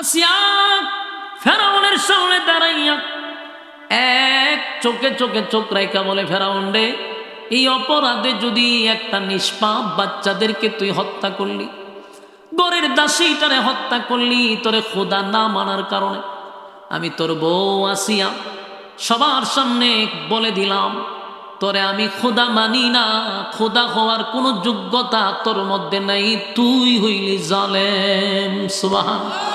আসিয়া ফেরাউনের সামনে দাঁড়াইয়া এক চোখে চোখে চোখ রাইকা বলে, ফেরাউন রে, এই অপরাধে যদি একটা নিষ্পাপ বাচ্চাদেরকে তুই হত্যা করলি, গরের দাসীটারে হত্যা করলি তোরে খোদা না মানার কারণে, আমি তোর বউ আসিয়া সবার সামনে বলে দিলাম তোরে আমি খোদা মানি না, খোদা হওয়ার কোনো যোগ্যতা তোর মধ্যে নাই, তুই হইলি জালেম। সুবহানাল্লাহ।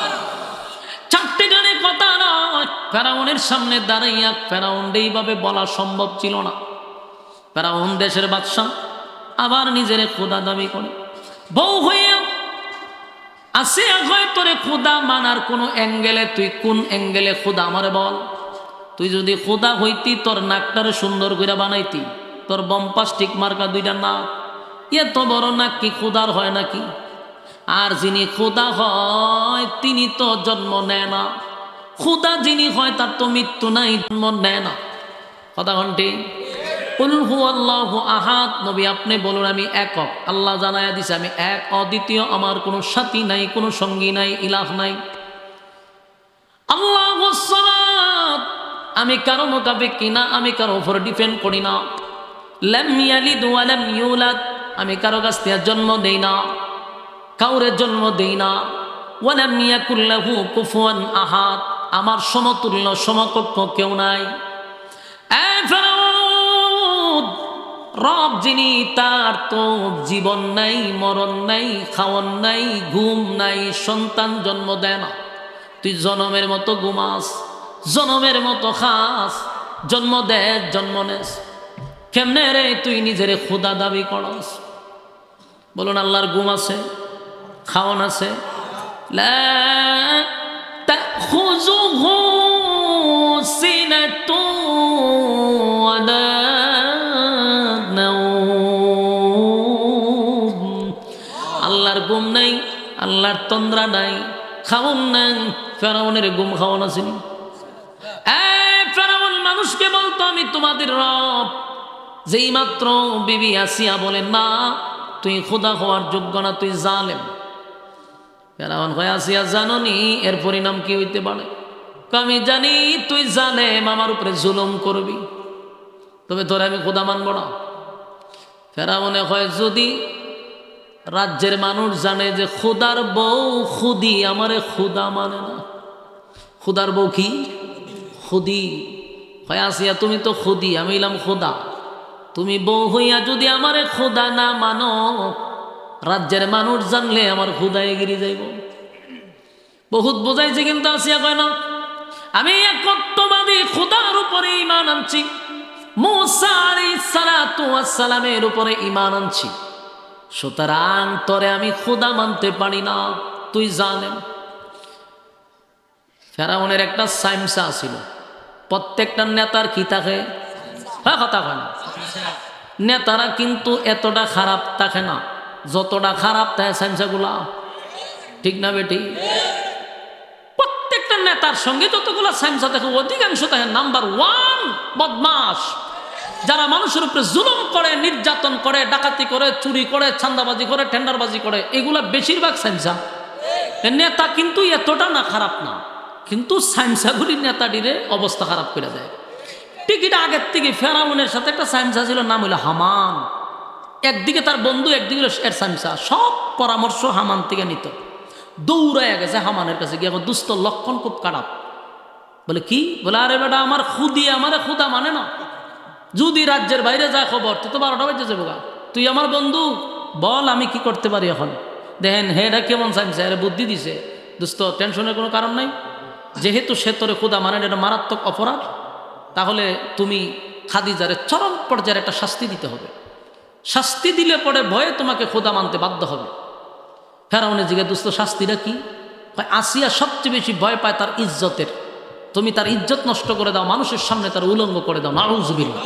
চারটে গানে কথা নয়, ফেরাউনের সামনে দাঁড়াইয়া ফেরাউন এইভাবে বলা সম্ভব ছিল না। ফেরাউন দেশের বাদশা, আবার নিজের খোদা দাবি করে। বউ হইয়া আসিয়া হয় তোরে খোদা মানার কোন অ্যাঙ্গেলে, তুই কোন অ্যাঙ্গেলে খোদা আমারে বল। তুই যদি খোদা হইতি তোর নাকটারে সুন্দর করে বানাইতি, তোর বম্পাস ঠিক মার্কা দুইটা নাক, এত বড় নাক কি খোদার হয় নাকি? আর যিনি খোদা হয় তিনি তো জন্ম নেয় না, খোদা যিনি হয় তার তো মৃত্যু নাই, জন্ম নেয় না। কথা ঘন্টি কুল হুয়াল্লাহু আহাদ, নবী আপনি বলুন আমি একক। আল্লাহ জানায়া দিছে আমি এক, অদ্বিতীয়, আমার কোনো সাথী নাই, কোনো সঙ্গী নাই, ইলাহ নাই। আল্লাহুস সামাদ, আমি কারো মোতাবেক কিনা, আমি কারো উপর ডিপেন্ড করি না। লাম ইয়ালিদ ওয়া লাম ইউলাদ, আমি কারো কাছ থেকে জন্ম দেই না, কাউরে জন্ম দেই না। ওয়া লাম ইয়াকুল লাহু কুফুয়ান আহাদ, আমার সমতুল্য সমকক্ষ কেউ নাই। রব যিনি, তার তো জীবন নাই, মরণ নাই, খাওয়ান নাই, ঘুম নাই, সন্তান জন্ম দেয় না। তুই জনমের মতো ঘুমাস, জনমের মতো খাস, জন্ম দে জন্ম নেস, কেমনে রে তুই নিজেরে খোদা দাবি করস? বলুন আল্লাহর ঘুম আছে, খাওয়ান আছে। লা তাখুযুহু সিনাতুন ওয়ালা নাওম, আল্লাহর ঘুম নাই, আল্লাহর তন্দ্রা নাই, খাওয়ান নাই। ফেরাউনের ঘুম খাওয়ান আছে। ফেরাউন মানুষকে বলতো আমি তোমাদের রব, যেই মাত্র বিবি আসিয়া বলে না তুই খোদা হওয়ার যোগ্য না, তুই জালেম। ফেরাউন কয় আসিয়া জাননি এর পরিণাম কি হইতে পারে? আমি জানি তুই জালেম, আমার উপরে জুলুম করবি, তবে তোর আমি খোদা মানব না। ফেরাউনে হয় যদি রাজ্যের মানুষ জানে যে খোদার বউ খুদি আমারে খোদা মানে না। খুদার বউ কি? খুদি। হয় আসিয়া তুমি তো খুদি, আমি এলাম খোদা, তুমি বউ হইয়া যদি আমারে খোদা না মানো, রাজ্যের মানুষ জানলে আমার খোদায় গিরি যাইব। বহুত বোঝাইছে, কিন্তু আসিয়া কয় না আমি একত্ববাদী খোদার উপরে ঈমান আনছি, মূসা আলাইহিস সালাতু ওয়াস সালামের উপরে ঈমান আনছি, সুতরাং তোরে আমি খোদা মানতে পারি না, তুই জানেন। ফেরাউনের একটা সাইমসা ছিল, প্রত্যেকটা নেতার কি থাকে? হ্যাঁ কথা হয় না, নেতারা কিন্তু এতটা খারাপ থাকে না যতটা খারাপ থাকে সাইমসাগুলা, ঠিক না বেটি? প্রত্যেকটা নেতার সঙ্গে যতগুলা সাইমসা থাকে অধিকাংশ থাকে নাম্বার ওয়ান বদমাস, যারা মানুষের উপরে জুলুম করে, নির্যাতন করে, ডাকাতি করে, চুরি করে, চাঁদাবাজি করে, টেন্ডারবাজি করে, এগুলা বেশিরভাগ সাইমসা। নেতা কিন্তু এতটা না খারাপ না, কিন্তু সাইমসাগুলির নেতাটিরে অবস্থা খারাপ করে দেয়। টিকিট আগের থেকে ফেরাউনের সাথে একটা সাইমসা ছিল, নাম হইল হামান। একদিকে তার বন্ধু, একদিকে এর সাইমসা, সব পরামর্শ হামান থেকে নিত। দৌড়াইয়া গেছে হামানের কাছে গিয়ে, দুস্থ লক্ষণ খুব খারাপ। বলে কি? বলে আরে বেটা আমার খুদি আমারে খুদা মানে না, যদি রাজ্যের বাইরে যায় খবর তো 12টা বাজে যাবো গা, তুই আমার বন্ধু, বল আমি কি করতে পারি এখন। দেখেন হেটা কেমন সাইমসা, এর বুদ্ধি দিছে। দুস্থ টেনশনের কোনো কারণ নাই, যেহেতু সে তোরে খুদা মানে এটা মারাত্মক অপরাধ, তাহলে তুমি খাদিজারে চরম পর্যায়ের একটা শাস্তি দিতে হবে, শাস্তি দিলে পরে ভয়ে তোমাকে খোদা মানতে বাধ্য হবে। ফেরাউনের জিজ্ঞাসা দুস্থ শাস্তিটা কি? আসিয়া সবচেয়ে বেশি ভয় পায় তার ইজ্জতের, তুমি তার ইজ্জত নষ্ট করে দাও, মানুষের সামনে তার উলঙ্গ করে দাও, নাউযুবিল্লাহ।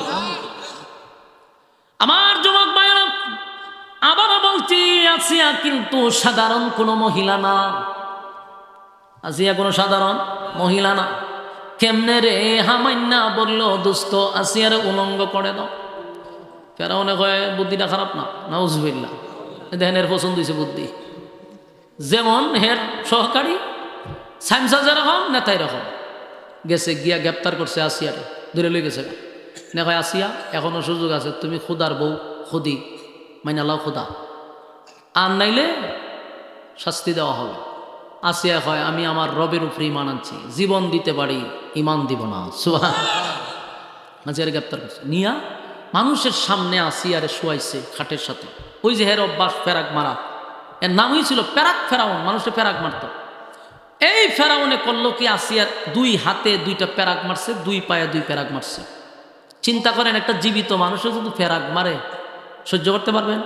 আমার যুবক ভাইরা, আবার বলছি আসিয়া কিন্তু সাধারণ কোনো মহিলা না, আসিয়া কোনো সাধারণ মহিলা না। কেমনে রে? হামান্না বলল দুস্থ আসিয়ারে উলঙ্গ করে দাও। ফেরাউনে কয় বুদ্ধিটা খারাপ না, নাউযুবিল্লাহ। দেখেন এর পছন্দ হয়েছে বুদ্ধি, যেমন হের সহকারী সাইমসা যেরকম নেতা এরকম গেছে, গিয়া গ্রেপ্তার করছে আসিয়ারে, ধরে লই গেছে। না ভাই আসিয়া এখনো সুযোগ আছে, তুমি খুদার বউ, খুদি মাইনা লাও খুদা, আর নাইলে শাস্তি দেওয়া হবে। আসিয়া হয় আমি আমার রবের উপরে ইমান আনছি, জীবন দিতে পারি, ইমান দিব না। সুবহানাল্লাহ। আসিয়ারে গ্রেপ্তার করছে, নিয়া মানুষের সামনে আসিয়ারে শোয়াইছে খাটের সাথে। ওই যে হের অভ্যাস ফেরাক মারা, এর নামই ছিল পেরাক ফেরাউন, মানুষের পেরাক মারত। এই ফেরাউনে করলো কি, আসিয়ার 2 হাতে 2টা পেরাক মারছে, 2 পায়ে 2 পেরাক মারছে। চিন্তা করেন, একটা জীবিত মানুষও যদি পেরাক মারে সহ্য করতে পারবেন?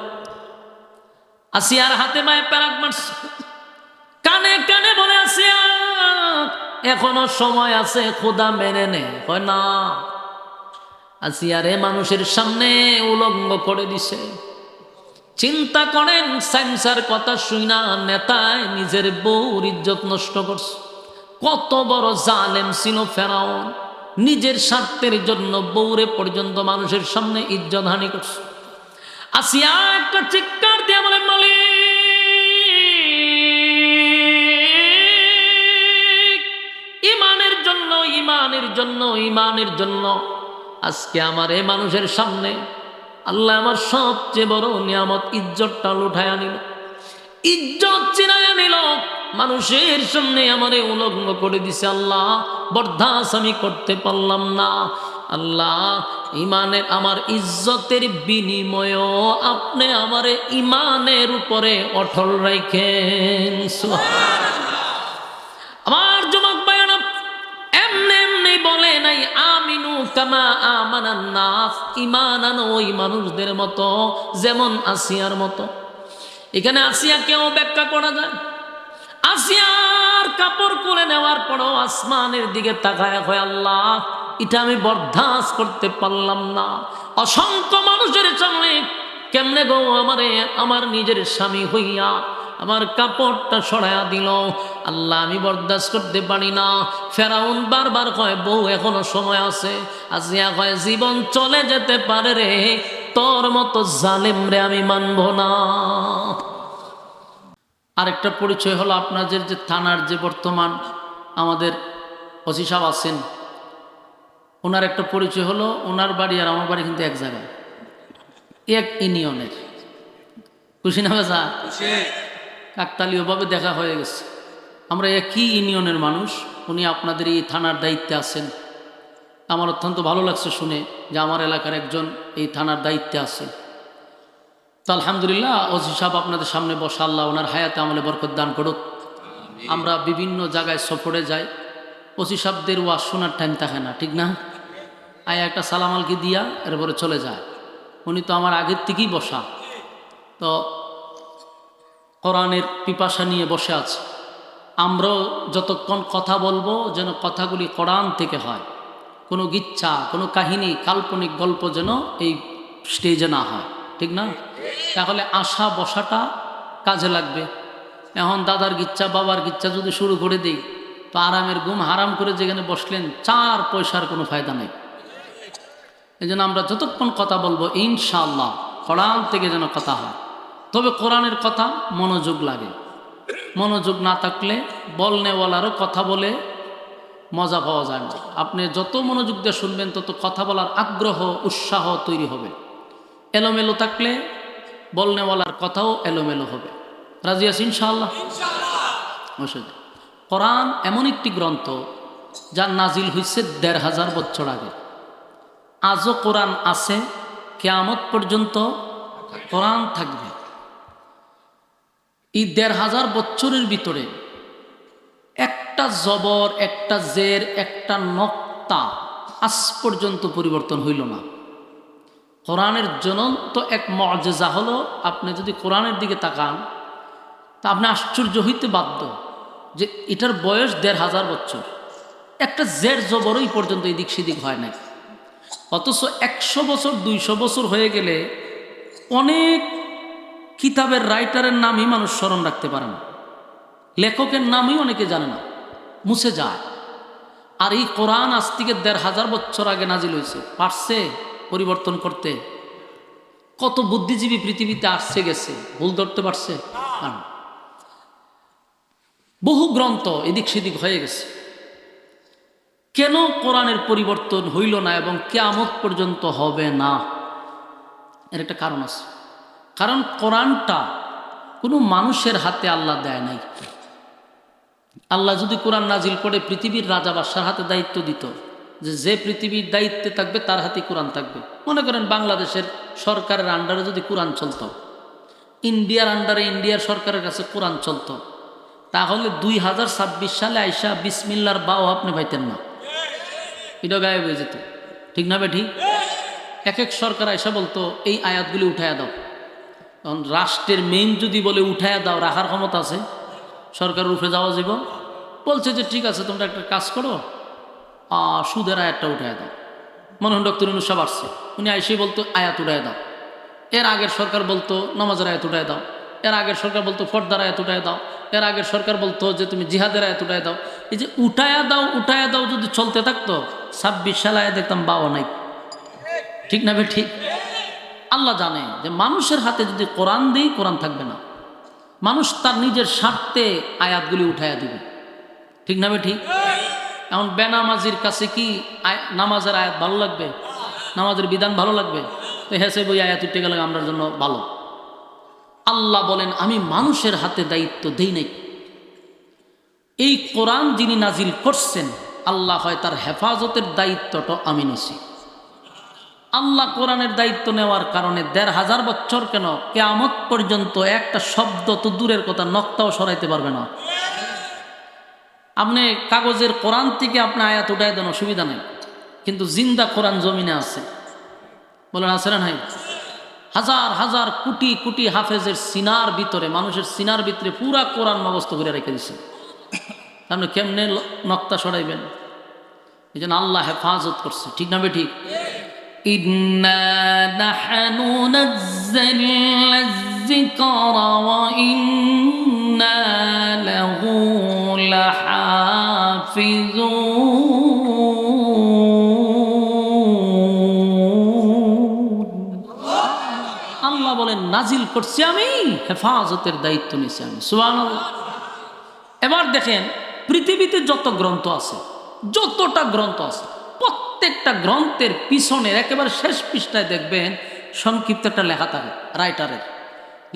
আসিয়ার হাতে পায়ে পেরাক মারছে, কানে কানে বলে আসিয়া এখনো সময় আছে, খোদা মেনে নে। হয় না, আসিয়ারে মানুষের সামনে উলঙ্গ করে দিছে। চিন্তা করেন, সাইন্সার কথা শুনা নেতায় নিজের বউর ইজ্জত নষ্ট করছে। কত বড় জালেম ছিল ফেরাউন, নিজের স্বার্থের জন্য বউরে পর্যন্ত মানুষের সামনে ইজ্জত হানি করছে। আসিয়া একটা চিৎকার দিয়ে বলে, মালিক, ইমানের জন্য, ইমানের জন্য, ইমানের জন্য আজকে আমার এই মানুষের সামনে আল্লাহ আমার সবচেয়ে বড় নিয়ামত ইজ্জতটা লুঠায়া নিল, ইজ্জত চিনায়া নিল, মানুষের সামনে আমারে উলঙ্গ করে দিছে। আল্লাহ, বরদাস্ত আমি করতে পারলাম না। আল্লাহ, ইমানের আমার ইজ্জতের বিনিময়েও আপনি আমারে ইমানের উপরে অটল রাখেন। সুবহানাল্লাহ। আমার যুবক ভাইরা, এমনি এমনি বলে নাই আমিনু কামা আমানান নাস, ঈমান আনো ওই মানুষদের মতো যেমন আসিয়ার মতো। এখানে আসিয়াকেও ব্যাখ্যা করা যায়। আসিয়ার কাপড় খুলে নেওয়ার পরও আসমানের দিকে তাকায় হয়, আল্লাহ, এটা আমি বরদাস্ত করতে পারলাম না। অসংখ্য মানুষের সামনে কেমনে গো আমারে আমার নিজের স্বামী হইয়া আমার কাপড়টা সরাইয়া দিল। আল্লাহ, আমি বরদাস্ত করতে পারি না। ফেরাউন বারবার কয়, বউ এখনো সময় আছে। আসিয়া কয়, জীবন চলে যেতে পারে রে, তোর মতো জালেম রে আমি মানব না। আরেকটা পরিচয় হলো আপনাদের যে থানার যে বর্তমান আমাদের ওসি সাহেব আছেন, ওনার একটা পরিচয় হলো, ওনার বাড়ি আর আমার বাড়ি কিন্তু এক জায়গায়, এক ইউনিয়নের। খুশি না বেজা? কাকতালীয়ভাবে দেখা হয়ে গেছে, আমরা একই ইউনিয়নের মানুষ। উনি আপনাদের এই থানার দায়িত্বে আছেন। আমার অত্যন্ত ভালো লাগছে শুনে যে আমার এলাকার একজন এই থানার দায়িত্বে আছে। তো আলহামদুলিল্লাহ, ওসি সাহেব আপনাদের সামনে বসা, আল্লাহ ওনার হায়াতে আমলে বরকত দান করুক। আমরা বিভিন্ন জায়গায় সফরে যাই, ওসি সাহেবদের ওয়াজ শোনার টাইম থাকে না, ঠিক না? আয়া একটা সালাম আলকি দিয়া এরপরে চলে যায়। উনি তো আমার আগের থেকেই বসা, তো কোরআনের পিপাসা নিয়ে বসে আছে। আমরাও যতক্ষণ কথা বলবো যেন কথাগুলি কোরআন থেকে হয়, কোনো গিচ্ছা, কোনো কাহিনী, কাল্পনিক গল্প যেন এই স্টেজে না হয়, ঠিক না? তাহলে আসা বসাটা কাজে লাগবে। এখন দাদার গিচ্ছা, বাবার গিচ্ছা যদি শুরু করে দিই, তো আরামের ঘুম হারাম করে যেখানে বসলেন 4 পয়সার কোনো ফায়দা নেই। এই জন্য আমরা যতক্ষণ কথা বলবো ইনশাআল্লাহ কোরআন থেকে যেন কথা হয়। তবে কোরআনের কথা মনোযোগ লাগে, মনোযোগ না থাকলে বলনেওয়ালারও কথা বলে মজা পাওয়া যায় না। আপনি যত মনোযোগ দিয়ে শুনবেন তত কথা বলার আগ্রহ, উৎসাহ তৈরি হবে। এলোমেলো থাকলে বলনেওয়ালার কথাও এলোমেলো হবে। রাজি আছি ইনশাআল্লাহ? কোরআন এমন একটি গ্রন্থ যার নাজিল হয়েছে ১৫০০ বছর আগে। আজও কোরআন আছে, কিয়ামত পর্যন্ত কোরআন থাকবে। এই ১৫০০ বছরের ভিতরে একটা জবর, একটা জের, একটা নক্তা আজ পর্যন্ত পরিবর্তন হইল না। কোরআনের জ্বলন্ত এক মুআজিজা হলো, আপনি যদি কোরআনের দিকে তাকান তা আপনি আশ্চর্য হইতে বাধ্য যে এটার বয়স ১৫০০ বছর, একটা জের জবরই পর্যন্ত এদিক সেদিক হয় নাই। অথচ ১০০ বছর ২০০ বছর হয়ে গেলে অনেক কিতাবের রাইটারের নামই মানুষ স্মরণ রাখতে পারে না, লেখকের নামই অনেকে জানে না, মুছে যায়। আর এই কোরআন আজ থেকে ১৫০০ বছর আগে নাজিল হয়েছে, পারছে পরিবর্তন করতে? কত বুদ্ধিজীবী পৃথিবীতে আসছে গেছে, ভুল ধরতে পারছে? বহু গ্রন্থ এদিক সেদিক হয়ে গেছে। কেন কোরআনের পরিবর্তন হইল না এবং কিয়ামত পর্যন্ত হবে না? এর একটা কারণ আছে। কারণ কোরআনটা কোনো মানুষের হাতে আল্লাহ দেয় নাই। আল্লাহ যদি কোরআন নাজিল করে পৃথিবীর রাজা বাদশার হাতে দায়িত্ব দিত, যে পৃথিবীর দায়িত্বে থাকবে তার হাতে কোরআন থাকবে। মনে করেন বাংলাদেশের সরকারের আন্ডারে যদি কোরআন চলত, ইন্ডিয়ার আন্ডারে ইন্ডিয়ার সরকারের কাছে কোরআন চলত, তাহলে 2026 সালে আইসা বিসমিল্লার বাও আপনি পাইতেন না, এটা গায়েব হয়ে যেত। ঠিক না বেঠি? এক এক সরকার আইসা বলতো এই আয়াতগুলি উঠাইয়া দাও। কারণ রাষ্ট্রের মেইন যদি বলে উঠাইয়া দাও, রাখার ক্ষমতা আছে? সরকারের উপরে যাওয়া যাব? বলছে যে ঠিক আছে তোমরা একটা কাজ করো, সুদের আয়াতটা উঠাইয়া দাও। মনে হন ডক্টর ইউনূস সাহেব আসছে, উনি আইসেই বলতো আয়াত উঠাইয়া দাও। এর আগের সরকার বলতো নামাজের আয়াত উঠাইয়া দাও। এর আগের সরকার বলতো ফর্দার আয়াত উঠাইয়া দাও। এর আগের সরকার বলতো যে তুমি জিহাদের আয়াত উঠাইয়া দাও। এই যে উঠাইয়া দাও যদি চলতে থাকতো, 26 সালে আয়াত দেখতাম বাবা নাই। ঠিক না ঠিক? আল্লাহ জানে যে মানুষের হাতে যদি কোরআন দেই, কোরআন থাকবে না। মানুষ তার নিজের স্বার্থে আয়াতগুলি উঠাইয়া দিবে। ঠিক না ঠিক? এখন বেনামাজির কাছে কি নামাজের আয়াত ভালো লাগবে? নামাজের বিধান ভালো লাগবে? তো হেসে বই আয়াত উঠতে গেলে আমরার জন্য ভালো। আল্লাহ বলেন আমি মানুষের হাতে দায়িত্ব দেই নাই। এই কোরআন যিনি নাজিল করছেন, আল্লাহ হয় তার হেফাজতের দায়িত্বটা আমি নিছি। আল্লাহ কোরআনের দায়িত্ব নেওয়ার কারণে ১৫০০ বছর কেন, কিয়ামত পর্যন্ত একটা শব্দ তো দূরের কথা, নক্তাও সরাইতে পারবে না। আপনি কাগজের কোরআন থেকে আপনি আয়াত উঠাই দেন, অসুবিধা নেই, কিন্তু জিন্দা কোরআন জমিনে আছে। বলেন আছে না নাই? হাজার হাজার কোটি কোটি হাফেজের সিনার ভিতরে, মানুষের সিনার ভিতরে পুরা কোরআন মুখস্থ করে রেখে দিছে। আপনি কেমনে নক্তা সরাইবেন? এই জন্য আল্লাহ হেফাজত করছে। ঠিক না বে ঠিক? ইন্না নাহনু নাযালনা যিকরা ওয়া ইন্না লাহু লাহাফিজুন। আল্লাহ বলেন নাজিল করছি আমি, হেফাজতের দায়িত্ব নিছি আমি। সুবহানাল্লাহ। এবার দেখেন পৃথিবীতে যত গ্রন্থ আছে, যতটা গ্রন্থ আছে, প্রত্যেকটা গ্রন্থের পিছনের একেবারে শেষ পৃষ্ঠায় দেখবেন সংক্ষিপ্ত একটা লেখা থাকে রাইটারের।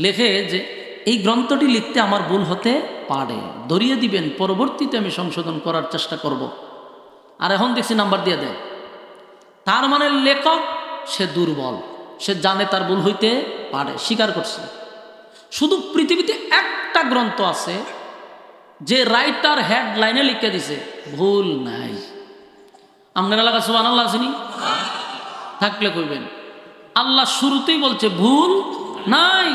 লেখে যে এই গ্রন্থটি লিখতে আমার ভুল হতে পারে, ধরিয়ে দিবেন, পরবর্তীতে আমি সংশোধন করার চেষ্টা করব। আর এখন দেখছি নাম্বার দিয়ে দেয়। তার মানে লেখক সে দুর্বল, সে জানে তার ভুল হইতে পারে, স্বীকার করছে। শুধু পৃথিবীতে একটা গ্রন্থ আছে যে রাইটার হেডলাইনে লিখে দিছে ভুল নাই। আপনার এলাকা সুবহানাল্লাহ আসেনি? থাকলে কইবেন। আল্লাহ শুরুতেই বলছে ভুল নাই,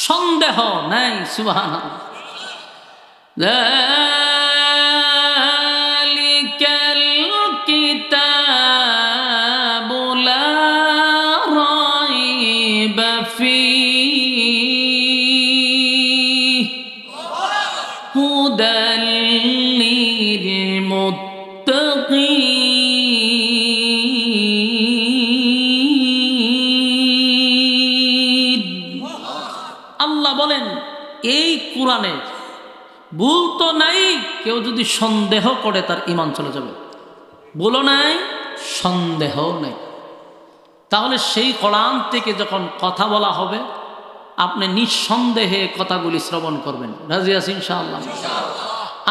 সন্দেহ নাই। সুবহানাল্লাহ। যালিকাল কিতাবু লা রাইবা ফীহি হুদাল লিল মুত্তাকিন। আল্লাহ বলেন এই কোরআনে ভুল তো নাই, কেউ যদি সন্দেহ করে তার ঈমান চলে যাবে। ভুলও নাই, সন্দেহ নাই। তাহলে সেই কোরআন থেকে যখন কথা বলা হবে, আপনি নিঃসন্দেহে কথাগুলি শ্রবণ করবেন। রাজি আছেন ইনশাআল্লাহ?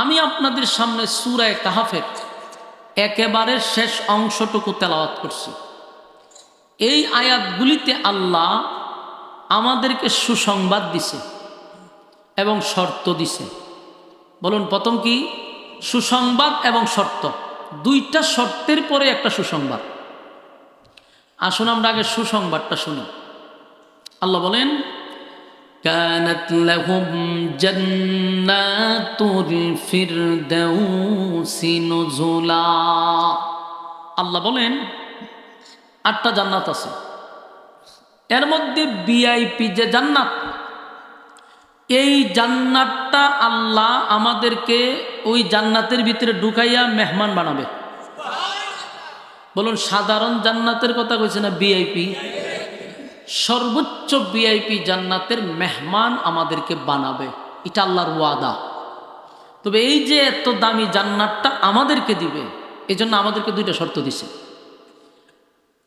আমি আপনাদের সামনে সূরা কাহফের একেবারে শেষ অংশটুকু তেলাওয়াত করছি। এই আয়াতগুলিতে আল্লাহ আমাদেরকে সুসংবাদ দিছে এবং শর্ত দিছে। বলুন প্রথম কি? সুসংবাদ এবং শর্ত। দুইটা শর্তের পরে একটা সুসংবাদ। আসুন আমরা আগে সুসংবাদটা শুনি। আল্লাহ বলেন কানাত লাহুম জান্নাতুল ফিরদাউসি নুজুলা। আল্লাহ বলেন 8টা জান্নাত আছে। এর মধ্যে ভিআইপি যে জান্নাত, এই জান্নাতটা আল্লাহ আমাদেরকে ওই জান্নাতের ভিতরে ঢুকাইয়া মেহমান বানাবে। বলুন সাধারণ জান্নাতের কথা কইছে না ভিআইপি? সর্বোচ্চ ভিআইপি জান্নাতের মেহমান আমাদেরকে বানাবে। এটা আল্লাহর ওয়াদা। তবে এই যে এত দামি জান্নাতটা আমাদেরকে দিবে, এই জন্য আমাদেরকে দুইটা শর্ত দিছে।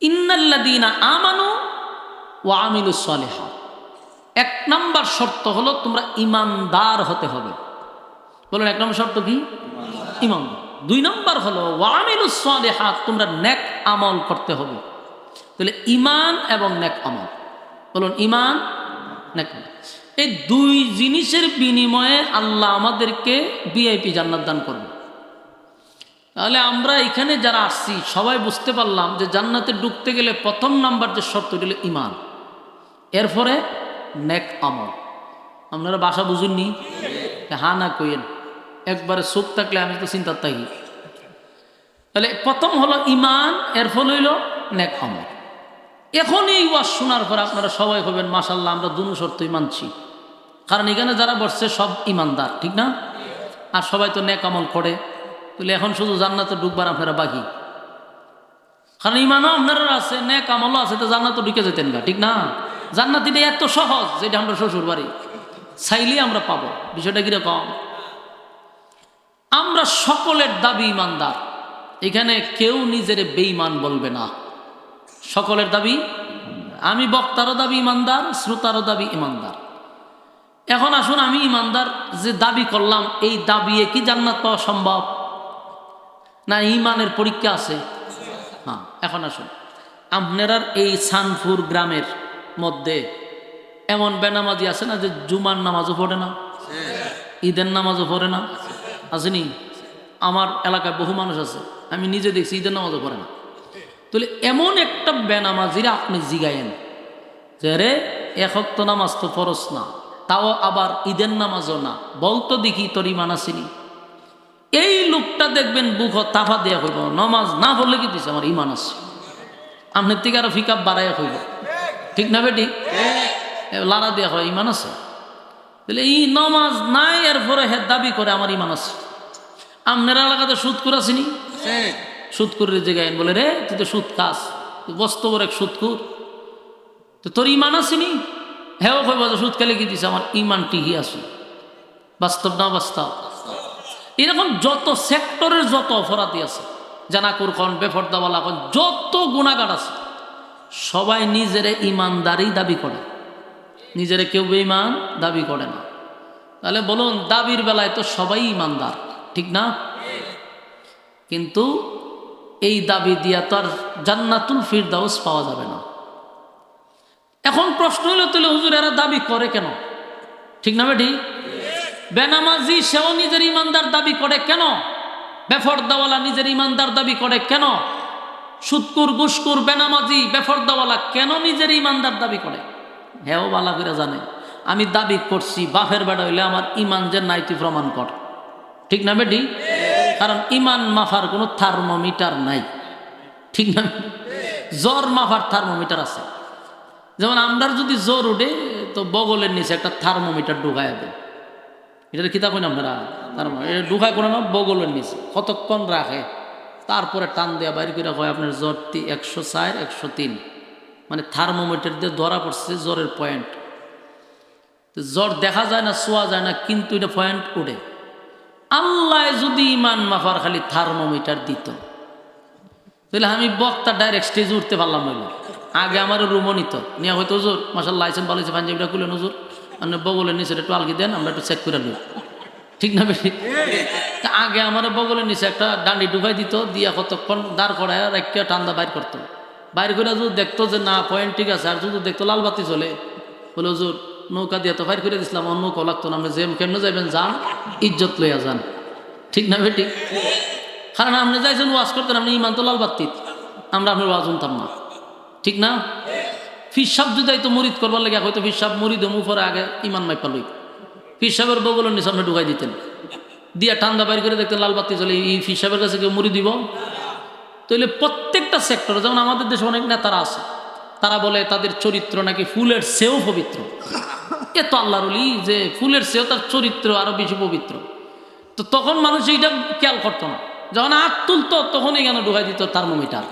ইন্নাল্লাযীনা আমানু ওয়া আমিলুস সালিহাত, এক নাম্বার শর্ত হলো তোমরা ইমানদার হতে হবে। বলুন এক নম্বর শর্ত কি? ইমান। দুই নম্বর হলো ওয়া আমিলুস সালিহাত, তোমরা নেক আমল করতে হবে। তাহলে ইমান এবং নেক আমল, বলুন ইমান নেক আমল, এই দুই জিনিসের বিনিময়ে আল্লাহ আমাদেরকে ভিআইপি জান্নাত দান করবে। তাহলে আমরা এখানে যারা আসছি সবাই বুঝতে পারলাম যে জান্নাতে ঢুকতে গেলে প্রথম নাম্বার যে শর্ত হলো ইমান, এরপরে নেক আমল। আপনারা ভাষা বুঝুননি? হ্যাঁ না কইেন, একবারে চোখ থাকলে আমি তো চিন্তার থাকি। তাহলে প্রথম হলো ইমান, এর ফল হইল নেক আমল। এখন এই ওয়াজ শোনার পর আপনারা সবাই হবেন মাশাআল্লাহ আমরা দুনো শর্তই মানছি, কারণ এখানে যারা বসছে সব ইমানদার, ঠিক না? আর সবাই তো নেক আমল করে। তাহলে এখন শুধু জান্নাতে ঢুকবার আপনারা বাকি, কারণ ইমানও আপনারা আছে, নেক আমলও আছে, তো জান্নাতে ঢুকে যেতেন গা, ঠিক না? জান্নাতিটা এত সহজ যেটা আমরা শ্বশুর বাড়ি চাইলেই আমরা পাবো। বিষয়টা কিরকম? আমরা সকলের দাবি ইমানদার, এখানে কেউ নিজের বেঈমান বলবে না। সকলের দাবি, আমি বক্তারও দাবি ইমানদার, শ্রোতারও দাবি ইমানদার। এখন আসুন, আমি ইমানদার যে দাবি করলাম, এই দাবিয়ে কি জান্নাত পাওয়া সম্ভব? না ইমানের পরীক্ষা আছে? হ্যাঁ। এখন আসুন, আপনার এই সানপুর গ্রামের মধ্যে এমন বেনামাজি আছে না যে জুমার নামাজও পড়ে না, ঈদের নামাজও পড়ে না? আসেনি? আমার এলাকায় বহু মানুষ আছে, আমি নিজে দেখছি ঈদের নামাজও পড়ে না। তাহলে এমন একটা বেনামাজিরা আপনি জিগায়েন যে রে এক ওয়াক্ত নামাজ তো ফরজ না, তাও আবার ঈদের নামাজও না, বলতো দেখি তোর ইমান আসেনি। এই লোকটা দেখবেন বুক তাফা দেয়া হইব, নামাজ না পড়লে কি দিচ্ছে আমার ইমান আছে। আপনার থেকে আরো ফিকাপ বাড়াইয়া হইব, ঠিক না বেটি? লাড়া দেওয়া হয় ইমান আছে। তাহলে এই নমাজ নাই, এরপরে হে দাবি করে আমার ইমান আছে। আপনার এলাকাতে সুদ করে আসেনি? সুদ করে জায়গায় বলে রে তুই তো সুদ খাস, তুই বস্তবর এক সুদকুর, তো তোর ইমান আসেনি? হ্যাঁ কইব যে সুদ খেলে কি দিছে আমার ইমান টিকি আছে। বাস্তব না বাস্তব? এরকম যত সেক্টরের যত অপরাধী আছে, জানাকুর খন, বেফরদাওয়ালা খন, যত গুণাগার আছে, সবাই নিজেরে ইমানদারি দাবি করে, নিজেরে কেউ বেঈমান দাবি করে না। তাহলে বলুন দাবির বেলায় তো সবাই ইমানদার, ঠিক না? কিন্তু এই দাবি দিয়া তো আর জান্নাতুল ফিরদাউস পাওয়া যাবে না। এখন প্রশ্ন হলো তাহলে হুজুর এরা দাবি করে কেন? ঠিক না বেটি? বেনামাজি সেও নিজের ইমানদার দাবি করে কেন? বেফরদাওয়ালা নিজের ইমানদার দাবি করে কেন? সুদকুর, ঘুষকুর, বেনামাজি, বেফরদাওয়ালা কেন নিজের ইমানদার দাবি করে? হ্যাঁ বালা করে জানে আমি দাবি করছি, বাপের বেড়া হইলে আমার ইমান যে নাই তুই প্রমাণ কর, ঠিক না বেটি? কারণ ইমান মাফার কোনো থার্মোমিটার নাই, ঠিক না? জ্বর মাফার থার্মোমিটার আছে। যেমন আমরার যদি জ্বর উঠে তো বগলের নিচে একটা থার্মোমিটার ঢুকায় দেয়, এটা কিতা কই না আপনারা? এটা ঢুকায় কোনো না, বগলের নিচে কতক্ষণ রাখে, তারপরে টান দেওয়া বাইরে করে হয় আপনার জ্বর 104, 103, মানে থার্মোমিটার দিয়ে ধরা পড়ছে জ্বরের পয়েন্ট। জ্বর দেখা যায় না, ছোঁয়া যায় না, কিন্তু এটা পয়েন্ট উঠে। আল্লাহ যদি ইমান মাফার খালি থার্মোমিটার দিত, তাহলে আমি বক্তা ডাইরেক্ট স্টেজে উঠতে পারলাম না। আগে আমার রুমও নিত, নিয়ে হয়তো হুজুর মাশাআল্লাহ আইছেন ভালো হয়েছে, পাঞ্জাবিটা খুলেন হুজুর, আপনি বগলের নিচে একটু আলগি দেন, আমরা একটু চেক করে নিই, ঠিক না বেশি? আগে আমার বগলের নিচে একটা ডান্ডি ঢুকাই দিত, দিয়া কতক্ষণ দাঁড় করায় আর একটা ঠান্ডা বাইর করতো। বাইর করে যদি দেখতো যে না পয়েন্ট ঠিক আছে, আর যদি দেখতো লাল বাতি চলে, বলে হুজুর নৌকা দিয়ে তো বাইর করে দিছিলাম, অন্য নৌকা লাগতো না, আপনি যে কেমনে যাবেন যান, ইজ্জত লইয়া যান, ঠিক না বেটি? কারণ আপনি যাইছেন ওয়াজ করতেন, আপনি ইমান তো লাল বাতি, আমরা আপনার ওয়াজ শুনতাম না, ঠিক না? ফিরসাব যদি তো মুরিদ করবার লাগে, হয়তো ফিরসাব মুরিদ মুফরে আগে ইমান মাইপা লই, ফিরসাবের বগলের নিচে আপনি ঢুকাই দিতেন, দিয়া ঠান্ডা বাইর করে দেখতেন লাল বাতি চলে, এই ফিরসাবের কাছে কেউ মুড়ি দিব? তাহলে প্রত্যেকটা সেক্টরে, যেমন আমাদের দেশে অনেক নেতারা আছে, তারা বলে তাদের চরিত্র নাকি ফুলের চেয়েও পবিত্র। এ তো আল্লাহর ওলি যে ফুলের চেয়েও তার চরিত্র আরো বেশি পবিত্র। তো তখন মানুষ এইটা খেয়াল করতো না, যখন আগ তুলতো তখন এখানে ঢুকাই দিত থার্মোমিটার,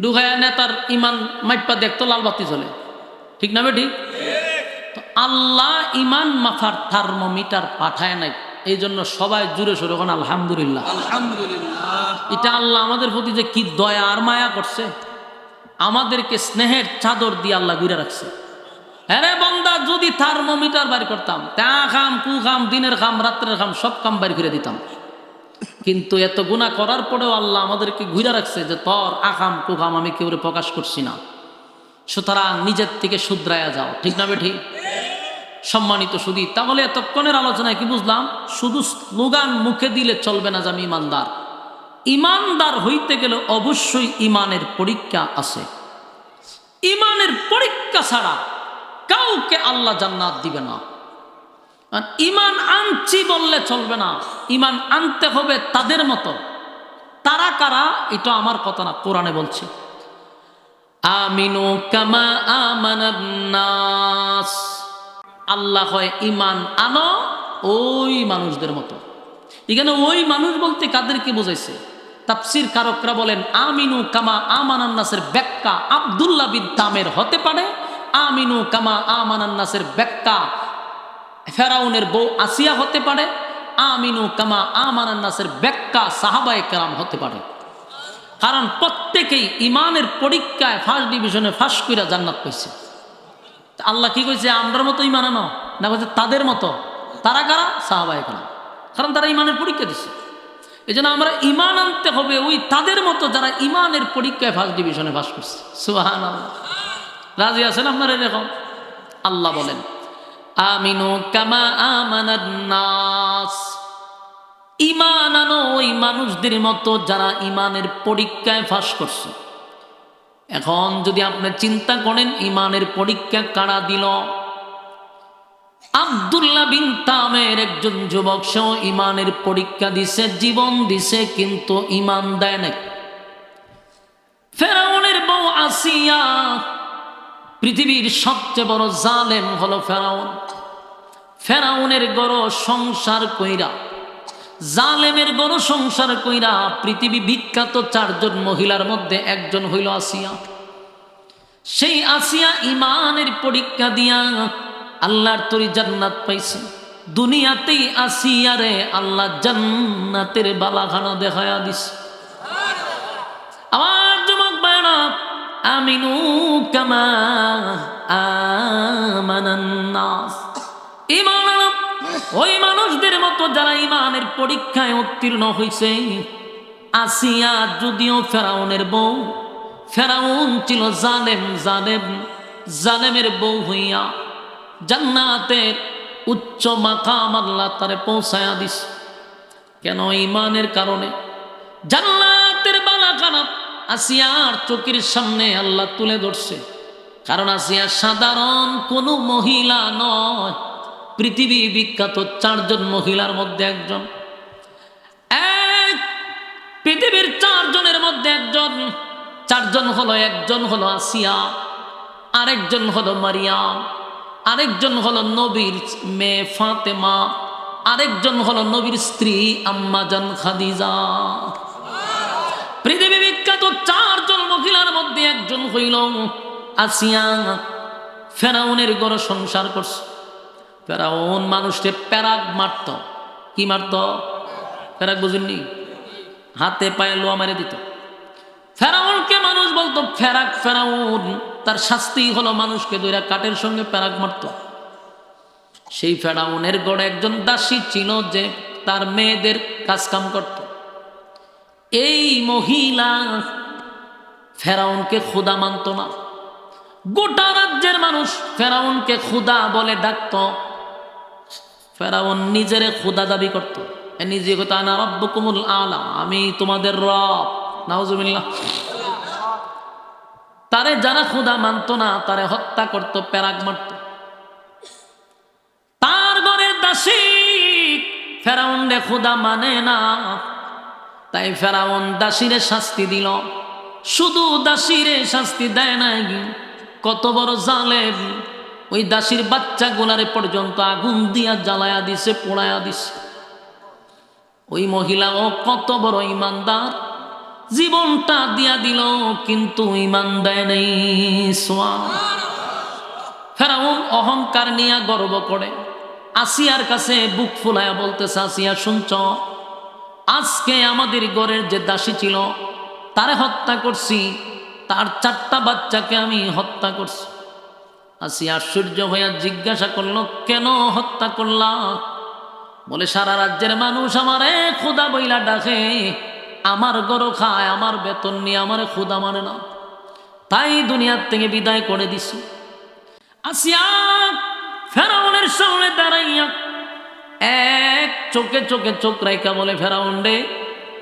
ঢুকাইয়া নেতার ইমান মাইপা দেখতো লাল বাতি চলে, ঠিক না বেটি? তো আল্লাহ ইমান মাফার থার্মোমিটার পাঠায় নাই, এই জন্য সবাই জুড়ে সরে এখন আলহামদুলিল্লাহ। আলহামদুলিল্লাহ। এটা আল্লাহ আমাদের প্রতি যে কি দয়া আর মায়া করছে, আমাদেরকে স্নেহের চাদর দিয়ে আল্লাহ ঘুরে রাখছে। হ্যাঁ বন্দা, যদি থার্মোমিটার বাড়ি করতাম, তা খাম কু খাম, দিনের খাম রাত্রের খাম সব কাম বাড়ি করে দিতাম, কিন্তু এত গুনাহ করার পরেও আল্লাহ আমাদেরকে ঘুরে রাখছে যে তোর আখাম কুখাম আমি কেউ প্রকাশ করছি না। সুতরাং নিজের থেকে শুধরায়া যাও, ঠিক না বেঠি? সম্মানিত সুধী, তাহলে এতক্ষণের আলোচনায় কি বুঝলাম? শুধু স্লোগান মুখে দিলে চলবে না যে আমি ইমানদার। ইমানদার হইতে গেলে অবশ্যই ইমানের পরীক্ষা আছে। ইমানের পরীক্ষা ছাড়া কাউকে আল্লাহ জান্নাত দিবে না। আর ইমান আনছি বললে চলবে না, ইমান আনতে হবে তাদের মতো। তারা কারা? এটা আমার কথা না, কোরআনে বলছে আমিনু কামা আমানান নাস। আল্লাহ হয় ইমান আনো ওই মানুষদের মতো। এখানে ওই মানুষ বলতে কাদেরকে বোঝাইছে? তাফসীর কারকরা বলেন আমিনু কামা আমানান নাসের ব্যাখ্যা আব্দুল্লাহ বিন তামের হতে পারে, আমিনু কামা আমানান নাসের ব্যাখ্যা ফেরাউনের বউ আসিয়া হতে পারে, আমিনু কামা আমানান নাসের ব্যাখ্যা সাহাবায়ে কেরাম হতে পারে। কারণ প্রত্যেকেই ইমানের পরীক্ষায় ফার্স্ট ডিভিশনে ফার্স্ট কইরা জান্নাত পাইছে। আল্লাহ কি কইছে? আমরার মতো ইমান আনো না, কইছে তাদের মতো। তারা কারা? সাহাবায়ে কেরাম। কারণ তারা ইমানের পরীক্ষা দিচ্ছে। এই জন্য আমরা ইমান আনতে হবে ওই তাদের মতো যারা ইমানের পরীক্ষায় ফার্স্ট ডিভিশনে পাস করছে। সুবহানাল্লাহ। রাজি আছেন আপনারা এরকম? আল্লাহ বলেন আমিনু কামা আমানান নাস। ইমান আনো ওই মানুষদের মতো যারা ইমানের পরীক্ষায় ফাঁস করছে। এখন যদি আপনি চিন্তা করেন ইমানের পরীক্ষা কারা দিল? আব্দুল্লাহ বিন তামের একজন যুবক, সেও ইমানের পরীক্ষা দিছে, জীবন দিছে, কিন্তু ইমান দেয় না। ফেরাউনের বউ আসিয়া, পৃথিবীর সবচেয়ে বড় জালেম হলো ফেরাউন। ফেরাউনের গড় সংসার কইরা, জালেমের গড় সংসার কইরা পৃথিবী বিখ্যাত 4 জন মহিলার মধ্যে একজন হইল আসিয়া। সেই আসিয়া ইমানের পরীক্ষা দিয়া আল্লাহর তরি জান্নাত পাইছে। দুনিয়াতেই আসিয়ারে আল্লাহ জান্নাতের বালাখানা দেখায়া দিছে। আমার যুবক ভাইরা, আমিনু কামা আমানান নাস। ঈমান ওই মানুষদের মতো যারা ইমানের পরীক্ষায় উত্তীর্ণ হইছে। আসিয়া যদিও ফেরাউনের বউ, ফেরাউন ছিল জালেম, জালেমের বউ হইয়া জান্নাতের উচ্চ মাকাম আল্লাহ তারে পৌঁছায়া দিস। কেন? ইমানের কারণে। জান্নাতের বালাখানা আসিয়ার চোখের সামনে আল্লাহ তুলে ধরছে। কারণ আসিয়া সাধারণ কোনো মহিলা নয়, পৃথিবী বিখ্যাত 4 জন মহিলার মধ্যে একজন। পৃথিবীর 4 জনের মধ্যে একজন। 4 জন হলো, একজন হলো আসিয়া, আরেকজন হলো মারিয়াম, আরেকজন হলো নবীর মেয়ে ফাতেমা, আরেকজন হলো নবীর স্ত্রী আম্মা জান খাদিজা। পৃথিবী বিখ্যাত 4 জন মহিলার মধ্যে একজন হইল আসিয়া। ফেরাউনের ঘরে সংসার করছে। ফেরাউন মানুষকে প্যারাক মারত। কি মারত? প্যারাক বুঝেননি? হাতে পায়ে লোয়া মেরে দিত। ফেরাউনকে মানুষ বলতো ফেরাক ফেরাউন। তার শাস্তি হলো মানুষকে ধরে কাঠের সঙ্গে প্যারাক মারত। সেই ফেরাউনের গড়ে একজন দাসী ছিল যে তার মেয়েদের কাজকাম করত। এই মহিলা ফেরাউনকে খোদা মানত না। গোটা রাজ্যের মানুষ ফেরাউনকে খোদা বলে ডাকত। ফেরাউন নিজেরে খোদা দাবি করত। নিজে কইতো আনা রাব্বুকুমুল আলা, আমি তোমাদের রব। নাউজুবিল্লাহ। তারে যারা খোদা মানত না তারে হত্যা করত, প্যারাক মারত। তার ঘরের দাসী ফেরাউন রে খোদা মানে না, তাই ফেরাউন দাসীরে শাস্তি দিল। শুধু দাসীরে শাস্তি দেয় নাই, কত বড় জালেম, ওই দাসীর বাচ্চা গোলারে পর্যন্ত আগুন দিয়া জ্বালায়া দিছে, পোড়ায়া দিছে। ওই মহিলাও কত বড় ইমানদার, জীবনটা দিয়া দিল, কিন্তু ইমান দেয় নাই। ফেরাউন অহংকার নিয়ে গর্ব করে, আসিয়ার কাছে বুক ফুলায়া বলতেছে, আসিয়া শুনছ, আজকে আমাদের ঘরের যে দাসী ছিল তারে হত্যা করছি, তার 4টা বাচ্চাকে আমি হত্যা করছি। আসিয়া আশ্চর্য হইয়া জিজ্ঞাসা করলো, কেন হত্যা করলা? বলে, সারা রাজ্যের মানুষ আমারে খোদা বইলা ডাকে, আমার গরু খায়, আমার বেতন নিয়ে আমারে খোদা মানে না, তাই দুনিয়ার থেকে বিদায় করে দিছি। আসিয়া ফেরাউনের সামনে দাঁড়াইয়া এক চোখে চোখে চোখ রাইকা বলে, ফেরাউন রে,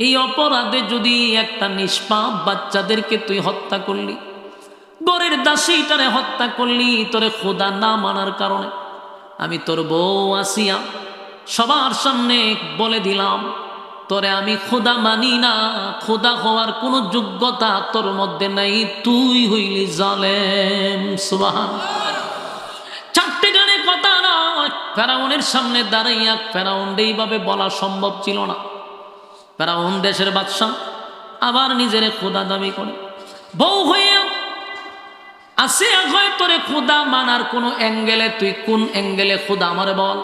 এই অপরাধে যদি একটা নিষ্পাপ বাচ্চাদেরকে তুই হত্যা করলি, গরের দাসীটারে হত্যা করলি তোরে খোদা না মানার কারণে, আমি তোর বউ আসিয়া সবার সামনে বলে দিলাম, তোরে আমি খোদা মানি না, খোদা হওয়ার কোনো যোগ্যতা তোর মধ্যে নাই, তুই হইলি জালেম। সুবহানাল্লাহ। 4টে গানে কথা নয়, ফেরাউনের সামনে দাঁড়াইয়া ফেরাউন এইভাবে বলা সম্ভব ছিল না। ফেরাউন দেশের বাদশা, আবার নিজের খোদা দাবি করে। বউ হইয়া আসিয়া হয়, তোরে খোদা মানার কোন অ্যাঙ্গেলে, তুই কোন অ্যাঙ্গেলে খোদা আমারে বল।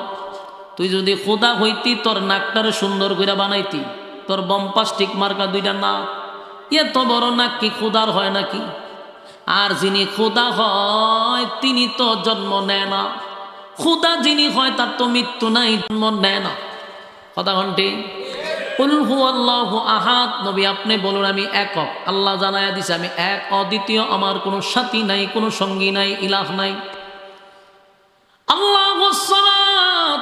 তুই যদি খোদা হইতি তোর নাকটারে সুন্দর করে বানাইতি, তোর বম্পাস্টিক মার্কা 2টা নাক, এত বড় নাক কি খোদার হয় নাকি? আর যিনি খোদা হয় তিনি তো জন্ম নেয় না, খোদা যিনি হয় তার তো মৃত্যু নাই, জন্ম নেয় না। কথা ঘন্টি কুল হুয়াল্লাহু আহাদ, নবী আপনি বলুন আমি একক। আল্লাহ জানায়া দিছে আমি এক, অদ্বিতীয়, আমার কোনো সাথী নাই, কোনো সঙ্গী নাই, ইলাহ নাই। আল্লাহুস সামাদ,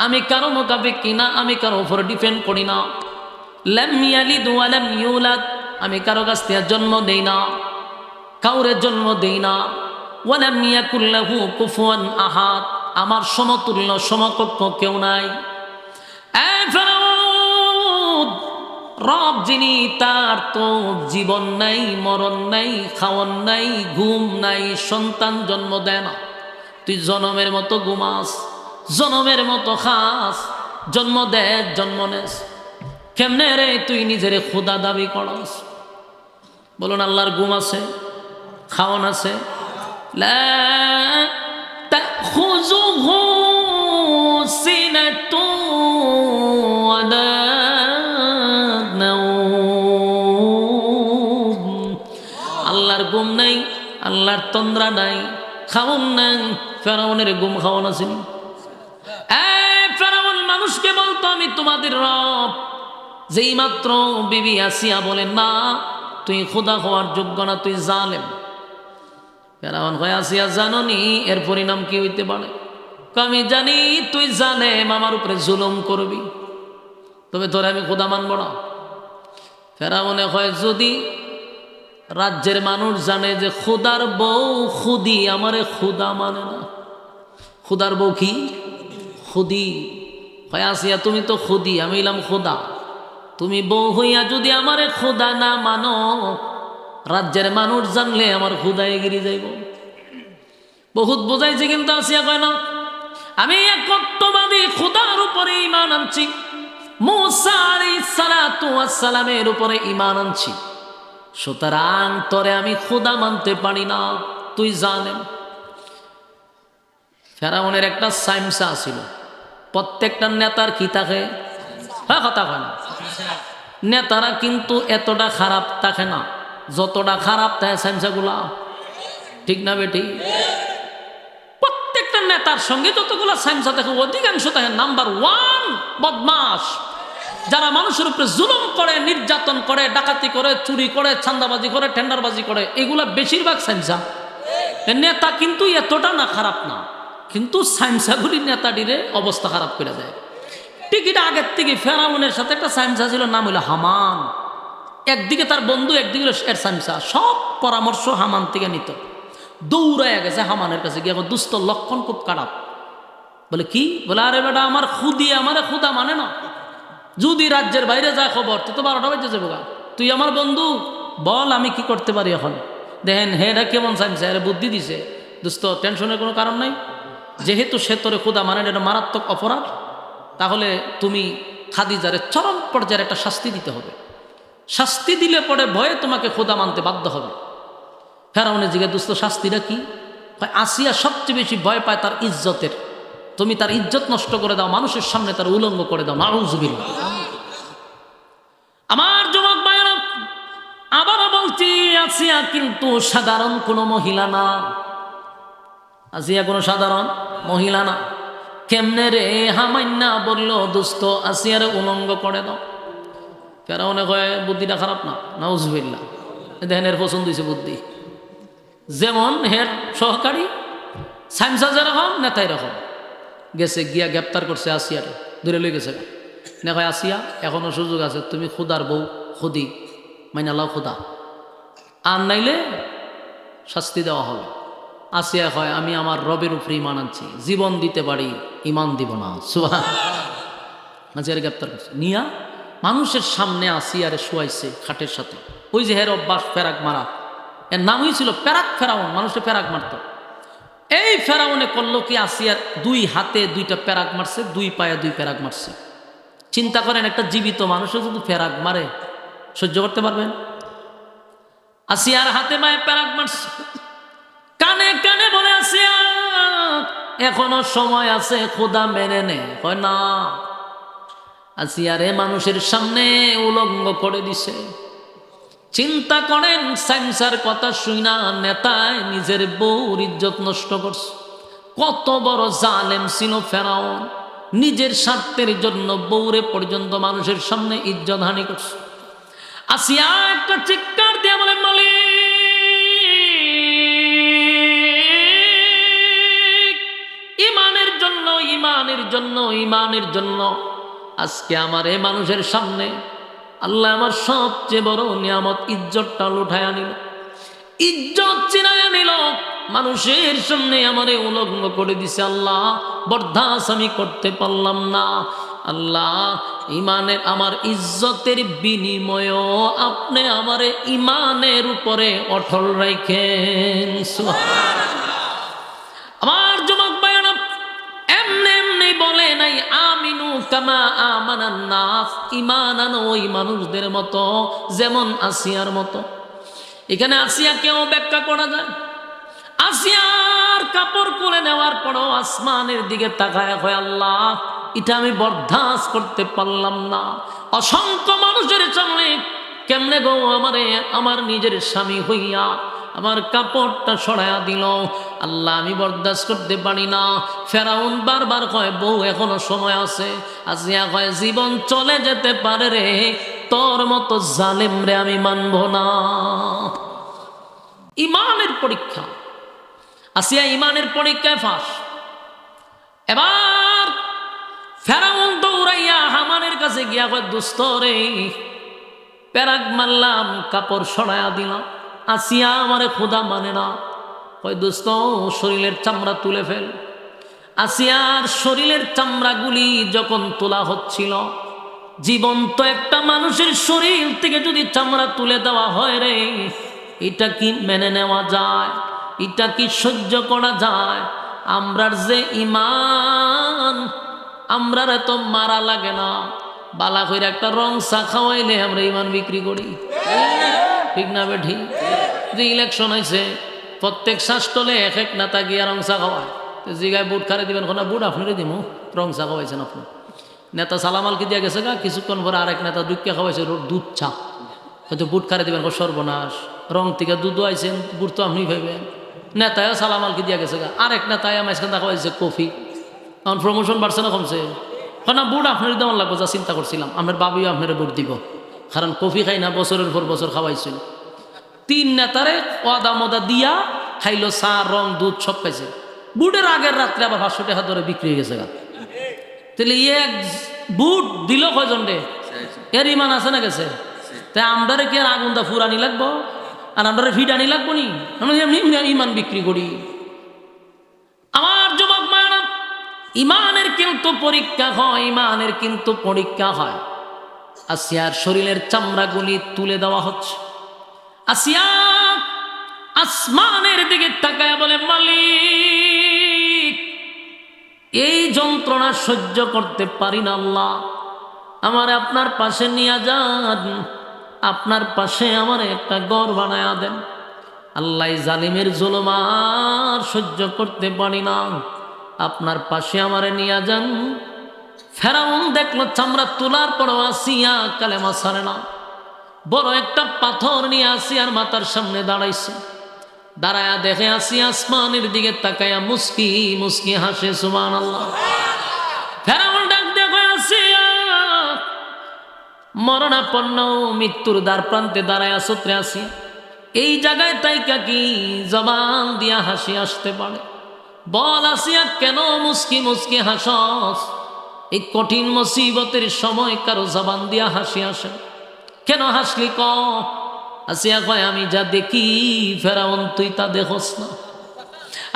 আমি কারো মোকাবেক কিনা, আমি কারো উপর ডিপেন্ড করি না। লাম ইয়ালিদ ওয়া লাম ইউলাদ, আমি কারো কাছ থেকে জন্ম দেই না, কাউরে জন্ম দেই না। ওয়া লাম ইয়াকুল লাহু কুফুয়ান আহাদ, আমার সমতুল্য সমকক্ষ কেউ নাই। রব যিনি, তার তো জীবন নাই, মরণ নাই, খাওয়ান নাই, ঘুম নাই, সন্তান জন্ম দেয় না। তুই জনমের মতো ঘুমাস, জনমের মতো খাস, জন্ম দে, জন্ম নেস, কেমনে রে তুই নিজের খোদা দাবি করস? বলুন আল্লাহর ঘুম আছে, খাওয়ান আছে। লা তাখুযুহু সিনাতুন ওয়ালা নাওম, আল্লাহর ঘুম নাই, আল্লাহর তন্দ্রা নাই, খাওয়ান নাই। ফেরাউনের ঘুম খাওয়ান আছে। ফেরাউন মানুষকে বলতো আমি তোমাদের রব, যেই মাত্র বিবি আসিয়া বলেন না তুই খোদা হওয়ার যোগ্য না, তুই জালেম। ফেরাউন হয়, আসিয়া জাননি এর পরিণাম কি হইতে পারে? আমি জানি তুই জালেম, আমার উপরে জুলুম করবি, তবে তোরে আমি খোদা মানব না। ফেরাউনে হয়, যদি রাজ্যের মানুষ জানে যে খোদার বউ খুদি আমারে খোদা মানে না। খুদার বউ কি? খুদি। হয় আসিয়া তুমি তো খুদি, আমি এলাম খোদা, তুমি বউ হইয়া যদি আমারে খোদা না মানো, রাজ্যের মানুষ জানলে আমার খোদায় গিরি যাইব। বহুত বোঝাইছি, কিন্তু আসিয়া কয় না আমি একত্ববাদী খোদার উপরে ঈমান আনছি, মূসা আলাইহিস সালাতু ওয়াস সালামের উপরে ঈমান আনছি, সুতরাং তোরে আমি খোদা মানতে পারি না, তুই জালেম। ফেরাউনের একটা সাইমসা ছিল, প্রত্যেকটা নেতার কি থাকে? হ্যাঁ, কথা হয় না। নেতারা কিন্তু এতটা খারাপ থাকে না যতটা খারাপ থাকে সাইমসাগুলা, ঠিক না বেটি? প্রত্যেকটা নেতার সঙ্গে যতগুলা সাইমসা থাকে অধিকাংশ থাকে নাম্বার 1 বদমাস, যারা মানুষের উপরে জুলুম করে, নির্যাতন করে, ডাকাতি করে, চুরি করে, চাঁদাবাজি করে, টেন্ডারবাজি করে, এগুলা বেশিরভাগ সাইমসা। নেতা কিন্তু এতটা না খারাপ না, কিন্তু সাইমসাগুলি নেতাটিরে অবস্থা খারাপ করে দেয়। টিকিট আগের থেকে ফেরাউনের সাথে একটা সাইমসা ছিল, নাম হইল হামান। একদিকে তার বন্ধু, একদিকে এর সাইমসা, সব পরামর্শ হামান থেকে নিত। দৌড়াইয়া গেছে হামানের কাছে গিয়ে, আমার দুস্থ লক্ষণ খুব খারাপ। বলে কি? বলে আরে বেটা, আমার খুদি আমারে খুদা মানে না, যদি রাজ্যের বাইরে যায় খবর তো 12টা বাজে যাবো গা, তুই আমার বন্ধু, বল আমি কি করতে পারি এখন। দেখেন হেটা কেমন সাইমসা, এর বুদ্ধি দিছে। দোস্ত টেনশনের কোনো কারণ নাই, যেহেতু সে তোরে খোদা মানে এটা মারাত্মক অপরাধ, তাহলে তুমি খাদিজারে চরম পর্যায়ের একটা শাস্তি দিতে হবে, শাস্তি দিলে পরে ভয়ে তোমাকে খোদা মানতে বাধ্য হবে। ফেরাউনের জিজ্ঞাসা, দোস্ত শাস্তিটা কি? আসিয়া সবচেয়ে বেশি ভয় পায় তার ইজ্জতের, তুমি তার ইজ্জত নষ্ট করে দাও, মানুষের সামনে তার উলঙ্গ করে দাও। নাউযুবিল্লাহ। আমার যুবক ভাইরা, আবারও বলছি, আসিয়া কিন্তু সাধারণ কোনো মহিলা না। আসিয়া কোনো সাধারণ মহিলা না। কেমনে রে? হামান্না বলল, দোস্ত আসিয়ারে উলঙ্গ করে দাও। ফেরাউনে কয়, বুদ্ধিটা খারাপ না? নাউযুবিল্লাহ। দেখেন এর পছন্দ হয়েছে বুদ্ধি। যেমন হের সহকারী সাইমসা যেরকম, নেতা এরকম। গেছে গিয়া গ্রেপ্তার করছে আসিয়ারে, দূরে লই গেছে। না কয়, আসিয়া এখনো সুযোগ আছে, তুমি খুদার বউ, খুদি মাইনা লাও খুদা, আর নাইলে শাস্তি দেওয়া হবে। আসিয়া কয়, আমি আমার রবের উপরে ইমান আনছি, জীবন দিতে পারি, ইমান দিব না। সুবহানাল্লাহ। আসিয়ারে গ্রেপ্তার করছে, নিয়া মানুষের সামনে আসিয়ারে শোয়াইছে খাটের সাথে। ওই যে হের অভ্যাস ফেরাক মারা, এর নাম হয়েছিল পেরাক ফেরাউন, মানুষের পেরাক মারত। এই ফেরাউনে করলো কি, আসিয়ার 2 হাতে 2টা পেরাক মারছে, 2 পায়ে 2 পেরাক মারছে। চিন্তা করেন, একটা জীবিত মানুষের যদি পেরাক মারে সহ্য করতে পারবেন? আসিয়ার হাতে পায়ে পেরাক মারছে। কানে কানে বলে, আসিয়া এখনো সময় আছে, খোদা মেনে নে। হয় না, আসিয়ারে মানুষের সামনে উলঙ্গ করে দিছে। চিন্তা করেন, সাইন্সার কথা শুনা নেতায় নিজের বউর ইজ্জত নষ্ট করছে। কত বড় জালেম ছিল ফেরাউন। নিজের স্বার্থের জন্য বউরে পর্যন্ত মানুষের সামনে ইজ্জত হানি করছে। আসিয়া একটা চিৎকার দিয়ে বলে, মালিক, ইমানের জন্য, ইমানের জন্য, ইমানের জন্য আজকে আমার এই মানুষের সামনে আল্লাহ আমার সবচেয়ে বড় নিয়ামত ইজ্জতটা লুঠায়া নিল, ইজ্জত চিনায়া নিল, মানুষের সামনে আমারে উলঙ্গ করে দিছে। আল্লাহ, বরদাস্ত আমি করতে পারলাম না। আল্লাহ, ইমানের, আমার ইজ্জতের বিনিময় আপনি আমারে ইমানের উপরে অটল রাখেন। আমার যুবক ভাইরা, এমনি এমনি বলে নাই আমিনু কামা আমানান নাস, ঈমান আনো ওই মানুষদের মতো যেমন আসিয়ার মতো। এখানে আসিয়াকেও ব্যাখ্যা করা যায়। আসিয়ার কাপড় খুলে নেওয়ার পরও আসমানের দিকে তাকায় হয়, আল্লাহ, এটা আমি বরদাস্ত করতে পারলাম না। অসংখ্য মানুষের সামনে কেমনে গো আমারে, আমার নিজের স্বামী হইয়া আমার কাপড়টা সরাইয়া দিল। আল্লাহ, আমি বরদাস্ত করতে পারি না। ফেরাউন বারবার কয়, বউ এখনো সময় আছে। আসিয়া কয়, জীবন চলে যেতে পারে রে, তোর মতো জালেম রে আমি মানব না। ইমানের পরীক্ষা, আসিয়া ইমানের পরীক্ষায় ফাঁস। এবার ফেরাউন দৌড়াইয়া হামানের কাছে গিয়া কয়, দোস্ত রে, পেরাক মারলাম, কাপড় সরাইয়া দিলাম, আসিয়া আমারে খোদা মানে না। কয়, দোস্ত শরীরের চামড়া তুলে ফেল। আসিয়ার শরীরের চামড়াগুলি যখন তোলা হচ্ছিল, জীবন্ত একটা মানুষের শরীর থেকে যদি চামড়া তুলে দেওয়া হয় রে, এটা কি মেনে নেওয়া যায়? এটা কি সহ্য করা যায়? আমরার যে ইমান, আমরার এত মারা লাগে না। বালা করে একটা রং চা খাওয়াইলে আমরা ইমান বিক্রি করি, ঠিক না বেঠি? যে ইলেকশন হয়েছে, প্রত্যেক শাসটলে এক এক নেতা গিয়া রং চা খাওয়ায়। জিগায় বুট খারে দিবেন, কোনা বুট আপনারে দিব, রং চা খাওয়াইছেন আপনি। নেতা সালামালকে দিয়া গেছে গা, কিছুক্ষণ পরে আরেক নেতা দুধকে খাওয়াইছে দুধ চা, হয়তো বুট খারে দিবেন, সর্বনাশ, রং থেকে দুধ আইছেন, বুট তো আপনি ভাইবেন। নেতায় সালামালকে দিয়া গেছে গা, আরেক নেতায় মাঝখান খাওয়াইছে কফি। এখন প্রমোশন বাড়ছে না কমছে? না, বুট আপনার দেওয়ার লাগবো, যা চিন্তা করছিলাম, আপনার বাবিও আপনার বুট দিব, কারণ কফি খাই না, বছরের পর বছর খাওয়াইছিল। 3 নেতারে ওয়াদা মদা দিয়া খাইলো, চা, রং, দুধ সব খাইছে। বুটের আগের রাত্রে আবার 500 টাকা ধরে বিক্রি হয়ে গেছে গা। তাহলে এক বুট দিল কয়জন রে? এর ইমান আছে না গেছে? তাই আমরারে কি আর আগুনটা ফুরানি লাগবো, আর আমরা ফিডানি লাগবো নি? আমরা এমনি ইমান বিক্রি করি। আমার যুবক মায়েরা, ইমানের কিন্তু পরীক্ষা হয়, ইমানের কিন্তু পরীক্ষা হয়। আসিয়ার শরীরের চামড়াগুলি তুলে দেওয়া হচ্ছে। আসিয়া আসমানের দিকে তাকায় বলে, মালিক, এই যন্ত্রণা সহ্য করতে পারি না। আল্লাহ, আমার আপনার পাশে নিয়ে যান, আপনার পাশে আমার একটা ঘর বানায়া দেন। আল্লাহ, জালিমের জুলুম আর সহ্য করতে পারি না। আপনার পাশে আমারে নিয়ে যান। ফেরাউন দেখলো চামড়া তোলার পরও আসিয়া কালেমা ছাড়ে না। বড় একটা পাথর নিয়ে আসিয়ার মাথার সামনে দাঁড়াইছে। দাঁড়ায়া দেখে আসিয়া আসমানের দিকে তাকায়া মুস্কি মুস্কি হাসে, সুবহানাল্লাহ। ফেরাউন ডাক দেখে আসিয়া মরণাপন্ন মৃত্যুর দ্বার প্রান্তে দাঁড়ায়া সূত্রে আসিয়া এই জায়গায় তাইকা কি জবান দিয়া হাসি আসতে পারে? বল আসিয়া, কেন মুস্কি মুস্কি হাসস? এই কঠিন মুসিবতের সময় কারো জবান দিয়া হাসি আসে, কেন হাসলি ক? আসিয়া কয়, আমি যা দেখি ফেরাউন তুই তা দেখোস না।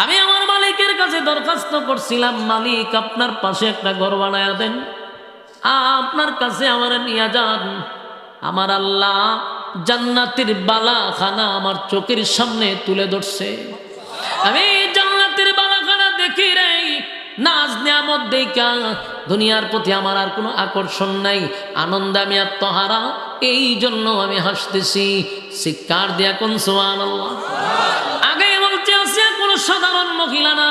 আমি আমার মালিকের কাছে দরখাস্ত করছিলাম, মালিক আপনার পাশে একটা ঘর বানায়া দেন, আপনার কাছে আমার নিয়ে যান। আমার আল্লাহ জান্নাতের বালাখানা আমার চোখের সামনে তুলে ধরছে। আমি জান্নাতের বালাখানা দেখি রে, নাজ নিয়ামত দেখা দুনিয়ার প্রতি আমার আর কোনো আকর্ষণ নাই, আনন্দে আমি আত্মহারা, এই জন্য আমি হাসতেছি। চিৎকার দিয়া কোন সুবহানাল্লাহ। আগে বলতে আছে কোনো সাধারণ মহিলা না,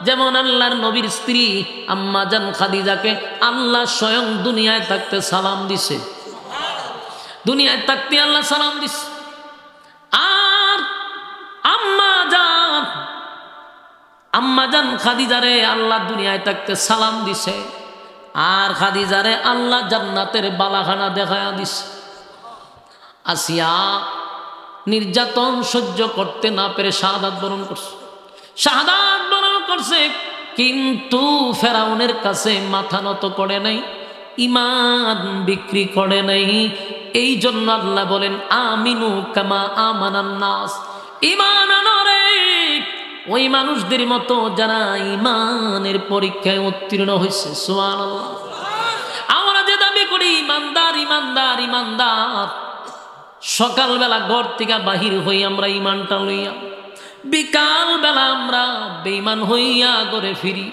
যেমন আল্লাহর নবীর স্ত্রী আম্মা জান খাদিজাকে আল্লাহ স্বয়ং দুনিয়ায় থাকতে সালাম দিছে, দুনিয়ায় থাকতে আল্লাহ সালাম দিছে। আর আম্মা জান খাদিজারে আল্লাহ দুনিয়ায় থাকতে সালাম দিছে, আর খাদিজারে আল্লাহ জান্নাতের বালাখানা দেখায়া দিছে। আসিয়া নির্যাতন সহ্য করতে না পেরে শাহাদাত বরণ করছে, শাহাদাত বরণ করছে, কিন্তু ফেরাউনের কাছে মাথা নত করে নাই, ঈমান বিক্রি করে নাই। এই জন্য আল্লাহ বলেন, আমিনু কামা আমানান নাস, ঈমান আনো রে ওই মানুষদের মতো যারা ঈমানের পরীক্ষায় উত্তীর্ণ হয়েছে। সুবহানাল্লাহ। আমরা যে দাবি করি ঈমানদার ঈমানদার ঈমানদার, সকালবেলা ঘর থেকে বাহির হই আমরা ঈমানটা লইয়া, বিকাল বেলা আমরা বেঈমান হইয়া ঘরে ফিরি।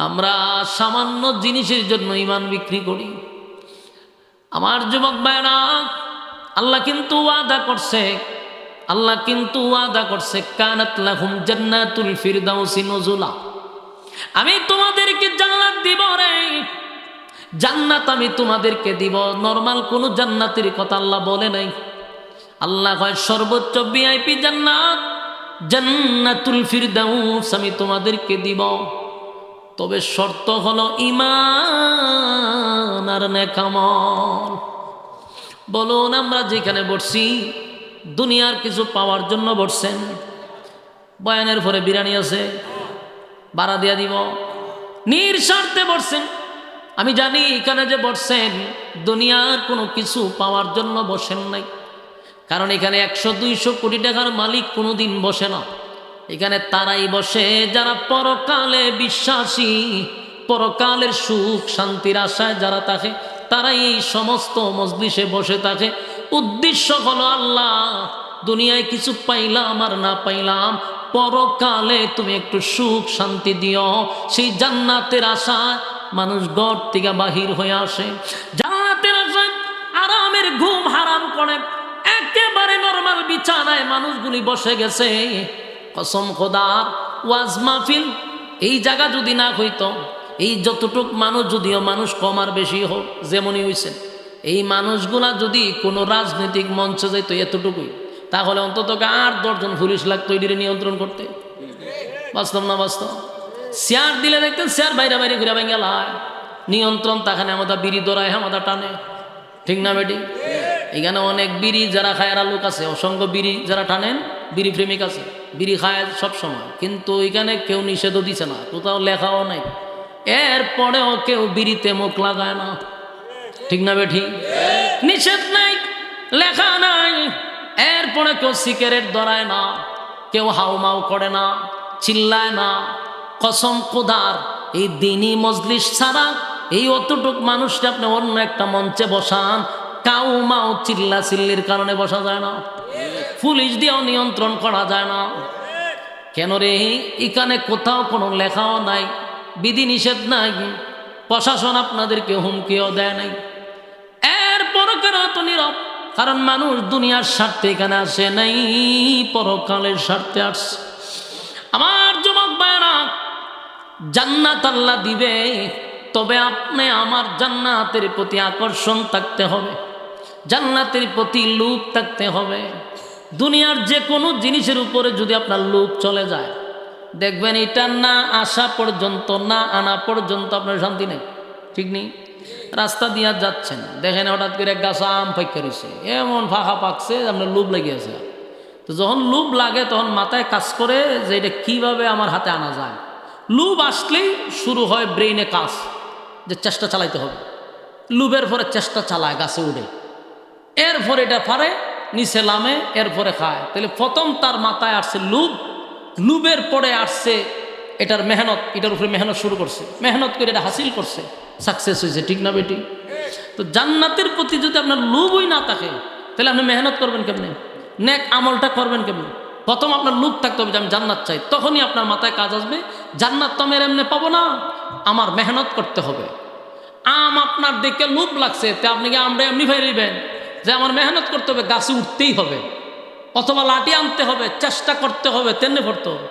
আমরা সামান্য জিনিসের জন্য ঈমান বিক্রি করি। আমার যুবক ভাইরা, আল্লাহ কিন্তু ওয়াদা করছে, আল্লাহ কিন্তু ওয়াদা করছে, কানাত লাহুম জান্নাতুল ফিরদাউসি নুজুলা, আমি তোমাদেরকে জান্নাত দিব রে, জান্নাত আমি তোমাদেরকে দিব। নরমাল কোন জান্নাতের কথা আল্লাহ বলে নাই। আল্লাহ কয় সর্বোচ্চ ভিআইপি জান্নাত, জান্নাতুল ফিরদাউস আমি তোমাদেরকে দিব। তবে শর্ত হলো ঈমান আর নেক আমল। বলুন, আমরা যেখানে বসছি দুনিয়ার কিছু পাওয়ার জন্য বসছেন? বয়ানের পরে বিরিয়ানি আছে, ভাড়া দিয়া দিব, নিঃস্বার্থে বসছেন। আমি জানি এখানে যে বসছেন দুনিয়ার কোনো কিছু পাওয়ার জন্য বসেন নাই, কারণ এখানে 100-200 কোটি টাকার মালিক কোনোদিন বসে না। এখানে তারাই বসে যারা পরকালে বিশ্বাসী, পরকালের সুখ শান্তির আশায় যারা থাকে, তারাই এই সমস্ত মজলিসে বসে থাকে। উদ্দেশ্য হলো আল্লাহ, দুনিয়ায় কিছু পাইলাম আর না পাইলাম, পরকালে তুমি একটু সুখ শান্তি দিও। সেই জান্নাতের আশায় মানুষ ঘর থেকে বাহির হয়ে আসে, জান্নাতের আশায় আরামের ঘুম হারাম করে একেবারে নরমাল বিছানায় মানুষগুলি বসে গেছে। কসম খোদার, ওয়াজ মাহফিল এই জায়গা যদি না হইতো, এই যতটুক মানুষ, যদিও মানুষ কম আর বেশি হোক যেমনই হয়েছে, এই মানুষগুলা যদি কোনো রাজনৈতিক মঞ্চে যেত এতটুকুই, তাহলে অন্তত 8-10 জন পুলিশ লাগতো এটিকে নিয়ন্ত্রণ করতে। বাস্তব না বাস্তব? চেয়ার দিলে দেখতেন চেয়ার বাইরে বাইরে ঘুরে ভেঙে লায়, নিয়ন্ত্রণ তাখানে আমাদের বিড়ি দৌড়ায়, আমাদের টানে, ঠিক না বেটি? এখানে অনেক বিড়ি যারা খায় এরা লোক আছে, অসংখ্য বিড়ি যারা টানেন, বিড়ি প্রেমিক আছে, বিড়ি খায় সব সময়, কিন্তু এখানে কেউ নিষেধও দিছে না, কোথাও লেখাও নাই, এরপরেও কেউ বিড়িতে মুখ লাগায় না, ঠিক না বেঠি? নিষেধ নাই, লেখা নাই, এরপরে কেউ সিগারেট ধরায় না, কেউ হাউমাউ করে না, চিল্লায় না। কসম খোদার, এই দিনই মজলিস ছাড়া এই অতটুক মানুষটা আপনি অন্য একটা মঞ্চে বসান, কাউ মাও চিল্লা চিল্লির কারণে বসা যায় না, পুলিশ দিয়েও নিয়ন্ত্রণ করা যায় না। কেন রে? এখানে কোথাও কোনো লেখাও নাই, বিধি নিষেধ নাই, প্রশাসন আপনাদেরকে হুমকিও দেয় নাই, এরপরও কেন তো নীরব? কারণ মানুষ দুনিয়ার স্বার্থে এখানে আসে নাই, পরকালের স্বার্থে আসছে। আমার যুবক ভাইরা, জান্নাত আল্লাহ দিবে, তবে আপনি আমার জান্নাতের প্রতি আকর্ষণ থাকতে হবে, জান্নাতের প্রতি লোভ থাকতে হবে। দুনিয়ার যে কোনো জিনিসের উপরে যদি আপনার লোভ চলে যায়, দেখবেন এটা না আসা পর্যন্ত, না আনা পর্যন্ত আপনার শান্তি নেই। ঠিক নেই? রাস্তা দিয়া যাচ্ছেন, দেখেন হঠাৎ করে এক গাছ আম পাইকা রয়েছে, এমন ফাঁকা পাকছে, আপনার লোভ লেগেছে। তো যখন লোভ লাগে তখন মাথায় কাজ করে যে এটা কীভাবে আমার হাতে আনা যায়। লোভ আসলেই শুরু হয় ব্রেইনে কাজ, যে চেষ্টা চালাইতে হবে। লোভের পরে চেষ্টা চালায়, গাছে উঠে, এরপরে এটা পারে নিচে নামে, এরপরে খায়। তাহলে প্রথম তার মাথায় আসছে লোভ, লোভের পরে আসছে এটার মেহনত, এটার উপরে মেহনত শুরু করছে, মেহনত করে এটা হাসিল করছে, সাকসেস হয়েছে। ঠিক না বেটি? তো জান্নাতের প্রতি যদি আপনার লোভই না থাকে, তাহলে আপনি মেহনত করবেন কেমনে? নেক আমলটা করবেন কেমনে? প্রথম আপনার লোভ থাকতে হবে যে আমি জান্নাত চাই, তখনই আপনার মাথায় কাজ আসবে জান্নাত তো আমি এমনি পাবো না, আমার মেহনত করতে হবে। আম আপনার দেখে লোভ লাগছে, তে আপনি কি আমরা এমনি ফেরিবেন যে আমার মেহনত করতে হবে, গাছে উঠতেই হবে, অথবা লাঠি আনতে হবে, চেষ্টা করতে হবে, তেমনি পড়তে হবে।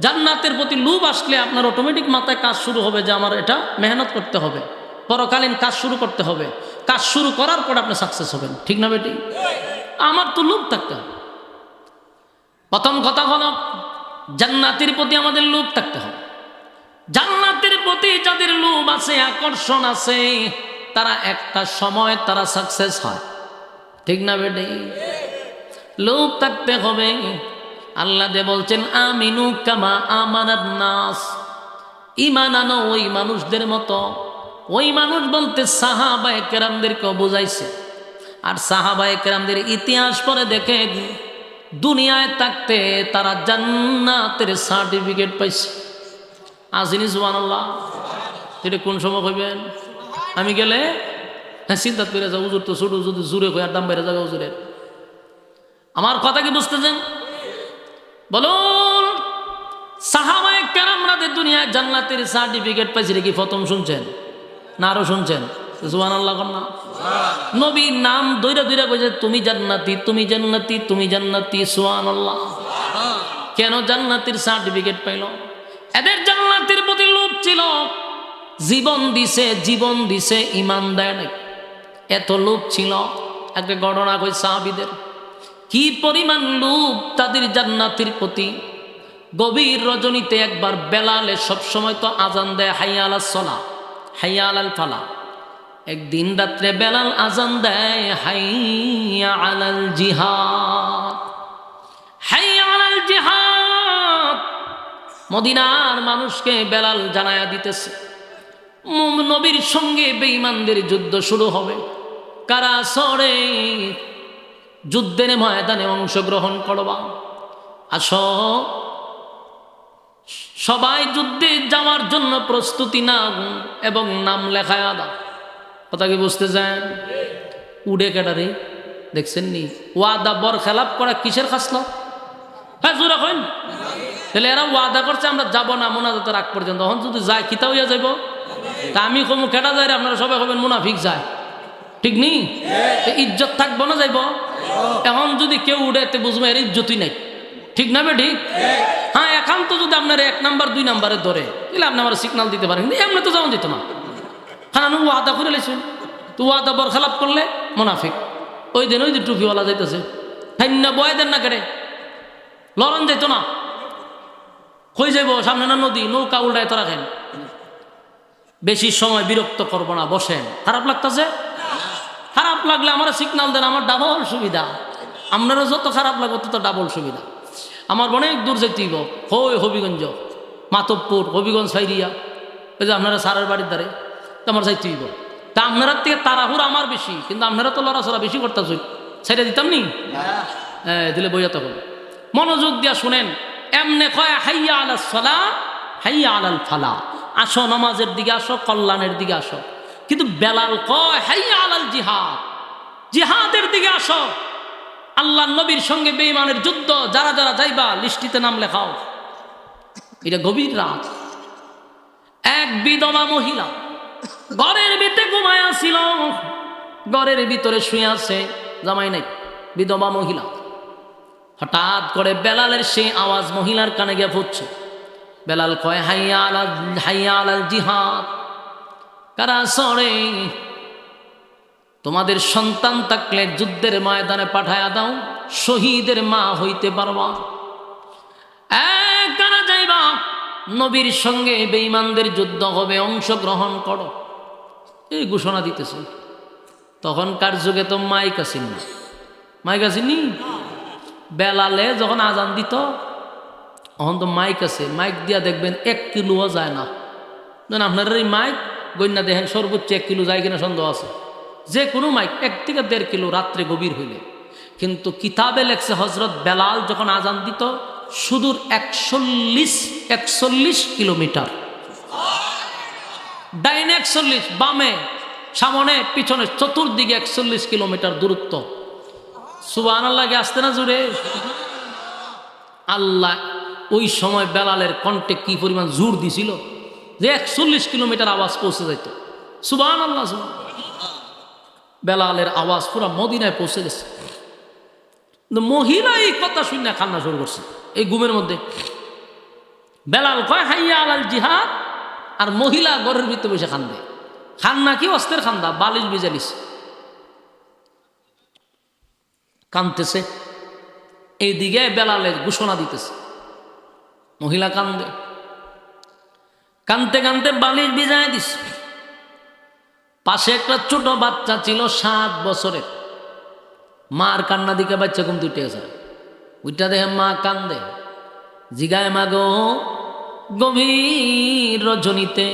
জান্নাতের প্রতি লোভ আসলে আপনার অটোমেটিক মাথায় কাজ শুরু হবে যে আমার এটা মেহনত করতে হবে, পরকালীন কাজ শুরু করতে হবে। কাজ শুরু করার পর আপনি সাকসেস হবেন। ঠিক না বেটি? আমার তো লোভ থাকতে হবে। প্রথম কথা হলো জান্নাতের প্রতি আমাদের লোভ থাকতে হবে। জান্নাতের প্রতি যাদের লোভ আছে, আকর্ষণ আছে, তারা একটা সময় তারা সাকসেস হয়। ঠিক না বেটি? লোভ থাকতে হবে। আল্লাহ দে বলছেন আমিনু কামা আমানান নাস, ঈমান আনো ওই মানুষদের মতো। ওই মানুষ বলতে সাহাবায়ে কেরামদেরকেও বুঝাইছে। আর সাহাবায়ে কেরামদের ইতিহাস পড়ে দেখেন, দুনিয়ায় থাকতে তারা জান্নাতের সার্টিফিকেট পাইছে। আসেনি সুবহানাল্লাহ? এটা কোন সময় কইবেন? আমি গেলে চিন্তা করে যাও, হুজুর তো ছোট, যদি জুড়ে কই আর দাম বেড়ে যাবে হুজুরের। আমার কথা কি বুঝতেছেন? বলুন, সাহাবায়ে কেরামরা দুনিয়ায় জান্নাতের সার্টিফিকেট পাইছে কি প্রথম শুনছেন না আরো শুনছেন? সুবহানাল্লাহ না? নবীর নাম দইরা দইরা কইছে তুমি জান্নাতি, তুমি জান্নাতি, তুমি জান্নাতি। সুবহানাল্লাহ। কেন জান্নাতের সার্টিফিকেট পাইল? এদের জান্নাতের প্রতি লোভ ছিল। জীবন দিছে, জীবন দিছে, ঈমান দেয় নাই, এত লোভ ছিল। একটা ঘটনা কই সাহাবীদের, কি পরিমাণ লোভ তাদের জান্নাতের প্রতি। গভীর রজনীতে একবার বেলালে, সবসময় তো আজান দেয় হাইয়া আলাস সালাহ, হাইয়া আলাল ফালাহ। একদিন রাত্রে বেলাল আজান দেয় হাইয়া আলাল জিহাদ, হাইয়া আলাল জিহাদ। মদিনার মানুষকে বেলাল জানায়া দিতেছে নবীর সঙ্গে বেঈমানদের যুদ্ধ শুরু হবে। কারা সরে যুদ্ধের ময়দানে অংশগ্রহণ করবা, আসো সবাই যুদ্ধে যাওয়ার জন্য প্রস্তুতি নাও এবং নাম লেখায় দাও। কথা কি বুঝতে চান? উড়ে কেটারে দেখছেন নি? ওয়াদা বর খেলাপ করা কিসের খাসলত? হ্যাঁ জোর এখন তাহলে এরা ওয়াদা করছে আমরা যাবো না মোনাজাত রাখ পর্যন্ত, এখন যদি যায় কিতা হইয়া যাইব। তা আমি কমু কেটা যায়, আপনারা সবাই হবেন মুনাফিক যায়। ঠিক নেই? ইজ্জত থাকবো না যাইব। এখন যদি কেউ উড়ে তে বুঝবো এর ইজ্জতই নাই। ঠিক না বে? ঠিক। হ্যাঁ, একান্ত যদি আপনার 1 নাম্বার 2 নাম্বারে ধরে, তাহলে আপনি আমার সিগনাল দিতে পারেন, এমনি তো যাওয়া যেত না। হ্যাঁ, আমি ওয়াদা করে লেছেন, তো ওয়াদা বর খেলাপ করলে মুনাফিক। ওই দিন টুপিওয়ালা যাইতেছে, হ্যাঁ না বয় দেন না কেড়ে লড়ন যাইতো না। কই যাইব? সামনে না নদী, নৌকা উল্টায় তো রাখেন। বেশি সময় বিরক্ত করবো না, বসেন। খারাপ লাগতেছে? খারাপ লাগলে আমার সিগনাল দেন, আমার ডাবল সুবিধা। আপনারও যত খারাপ লাগবে তত ডাবল সুবিধা। আমার অনেক দূর যেতেইব, হবিগঞ্জ, মাতবপুর, হবিগঞ্জ ফাইরিয়া, ওই যে আপনারা সারের বাড়ির দ্বারে, তো আমার যাইতেইব। তা আপনার থেকে তাড়াহুড়া আমার বেশি, কিন্তু আপনারা তো লড়াচড়া বেশি করতেছ, সেটা দিতাম নি। হ্যাঁ, দিলে বইয়া তখন মনোযোগ দিয়া শুনেন। এমনে কয় হাইয়া আলাস সালাহ হাইয়া আলাল ফালাহ, আসো নামাজের দিকে আসো, কল্যাণের দিকে আসো। কিন্তু বেলাল কয় হাইয়া আলাল জিহাদ, জিহাদের দিকে আসো। আল্লাহ নবীর সঙ্গে বেঈমানের যুদ্ধ, যারা যারা যাইবা লিস্টিতে নাম লেখাও। এটা গভীর রাত, এক বিধবা মহিলা ঘরের ভিতরে ঘুমায় ছিল, ঘরের ভিতরে শুয়ে আছে, জামাই নাই, বিধবা মহিলা। হঠাৎ করে বেলালের সেই আওয়াজ মহিলার কানে গিয়ে পড়ছে। বেলাল কয় হাইয়া আলাল জিহাদ। কারা সরে তোমাদের সন্তান থাকলে যুদ্ধের ময়দানে পাঠায়া দাও, শহীদের মা হইতে পারবা। কারা যাইবা নবীর সঙ্গে বেঈমানদের যুদ্ধ হবে, অংশগ্রহণ করো, এই ঘোষণা দিতেছে। তখনকার যুগে তো মাইক আসেন না, মাইক আসেনি। বেলালে যখন আজান দিত তখন তো মাইক আছে, মাইক দিয়া দেখবেন 1 কিলোও যায় না। আপনার এই মাইক গন্যা দেখেন সর্বোচ্চ 1 কিলো যায় কিনা সন্দেহ আছে। যে কোনো মাইক 1 থেকে 1.5 কিলো রাত্রে গভীর হইলে। কিন্তু কিতাবে লেখছে হজরত বেলাল যখন আজান দিত সুদূর 41 কিলোমিটার, ডাইনে 41, বামে, সামনে পিছনে, চতুর্দিকে 41 কিলোমিটার দূরত্ব। সুবহানাল্লাহ আসতে না জুড়ে। আল্লাহ ওই সময় বেলালের কণ্ঠে কি পরিমাণ জোর দিছিল যে 41 কিলোমিটার আওয়াজ পৌঁছে যেত। সুবহানাল্লাহ। বেলালের আওয়াজ পুরো মদিনায় পৌঁছে গেছে। মহিলা এই কথা শুনে কান্না শুরু করছে এই ঘুমের মধ্যে। বেলাল কয় হাইয়া আলাল জিহাদ, আর মহিলা ঘরের ভিতরে বসে কান্দে। খান্না কি অস্ত্রের খান্দা, বালিশ বিজালিস কান্দতেছে। এইদিকে বেলালের ঘোষণা দিতেছে, মহিলা কান্দে, কানতে কানতে বালিশ ভিজায় দিস। পাশে একটা ছোট বাচ্চা ছিল 7 বছরের। মার কান্না দিকে বাচ্চা ঘুম উঠে গেছে। ওইটা দেখে মা কান্দে, জিগায় মা গো গভীর রজনীতে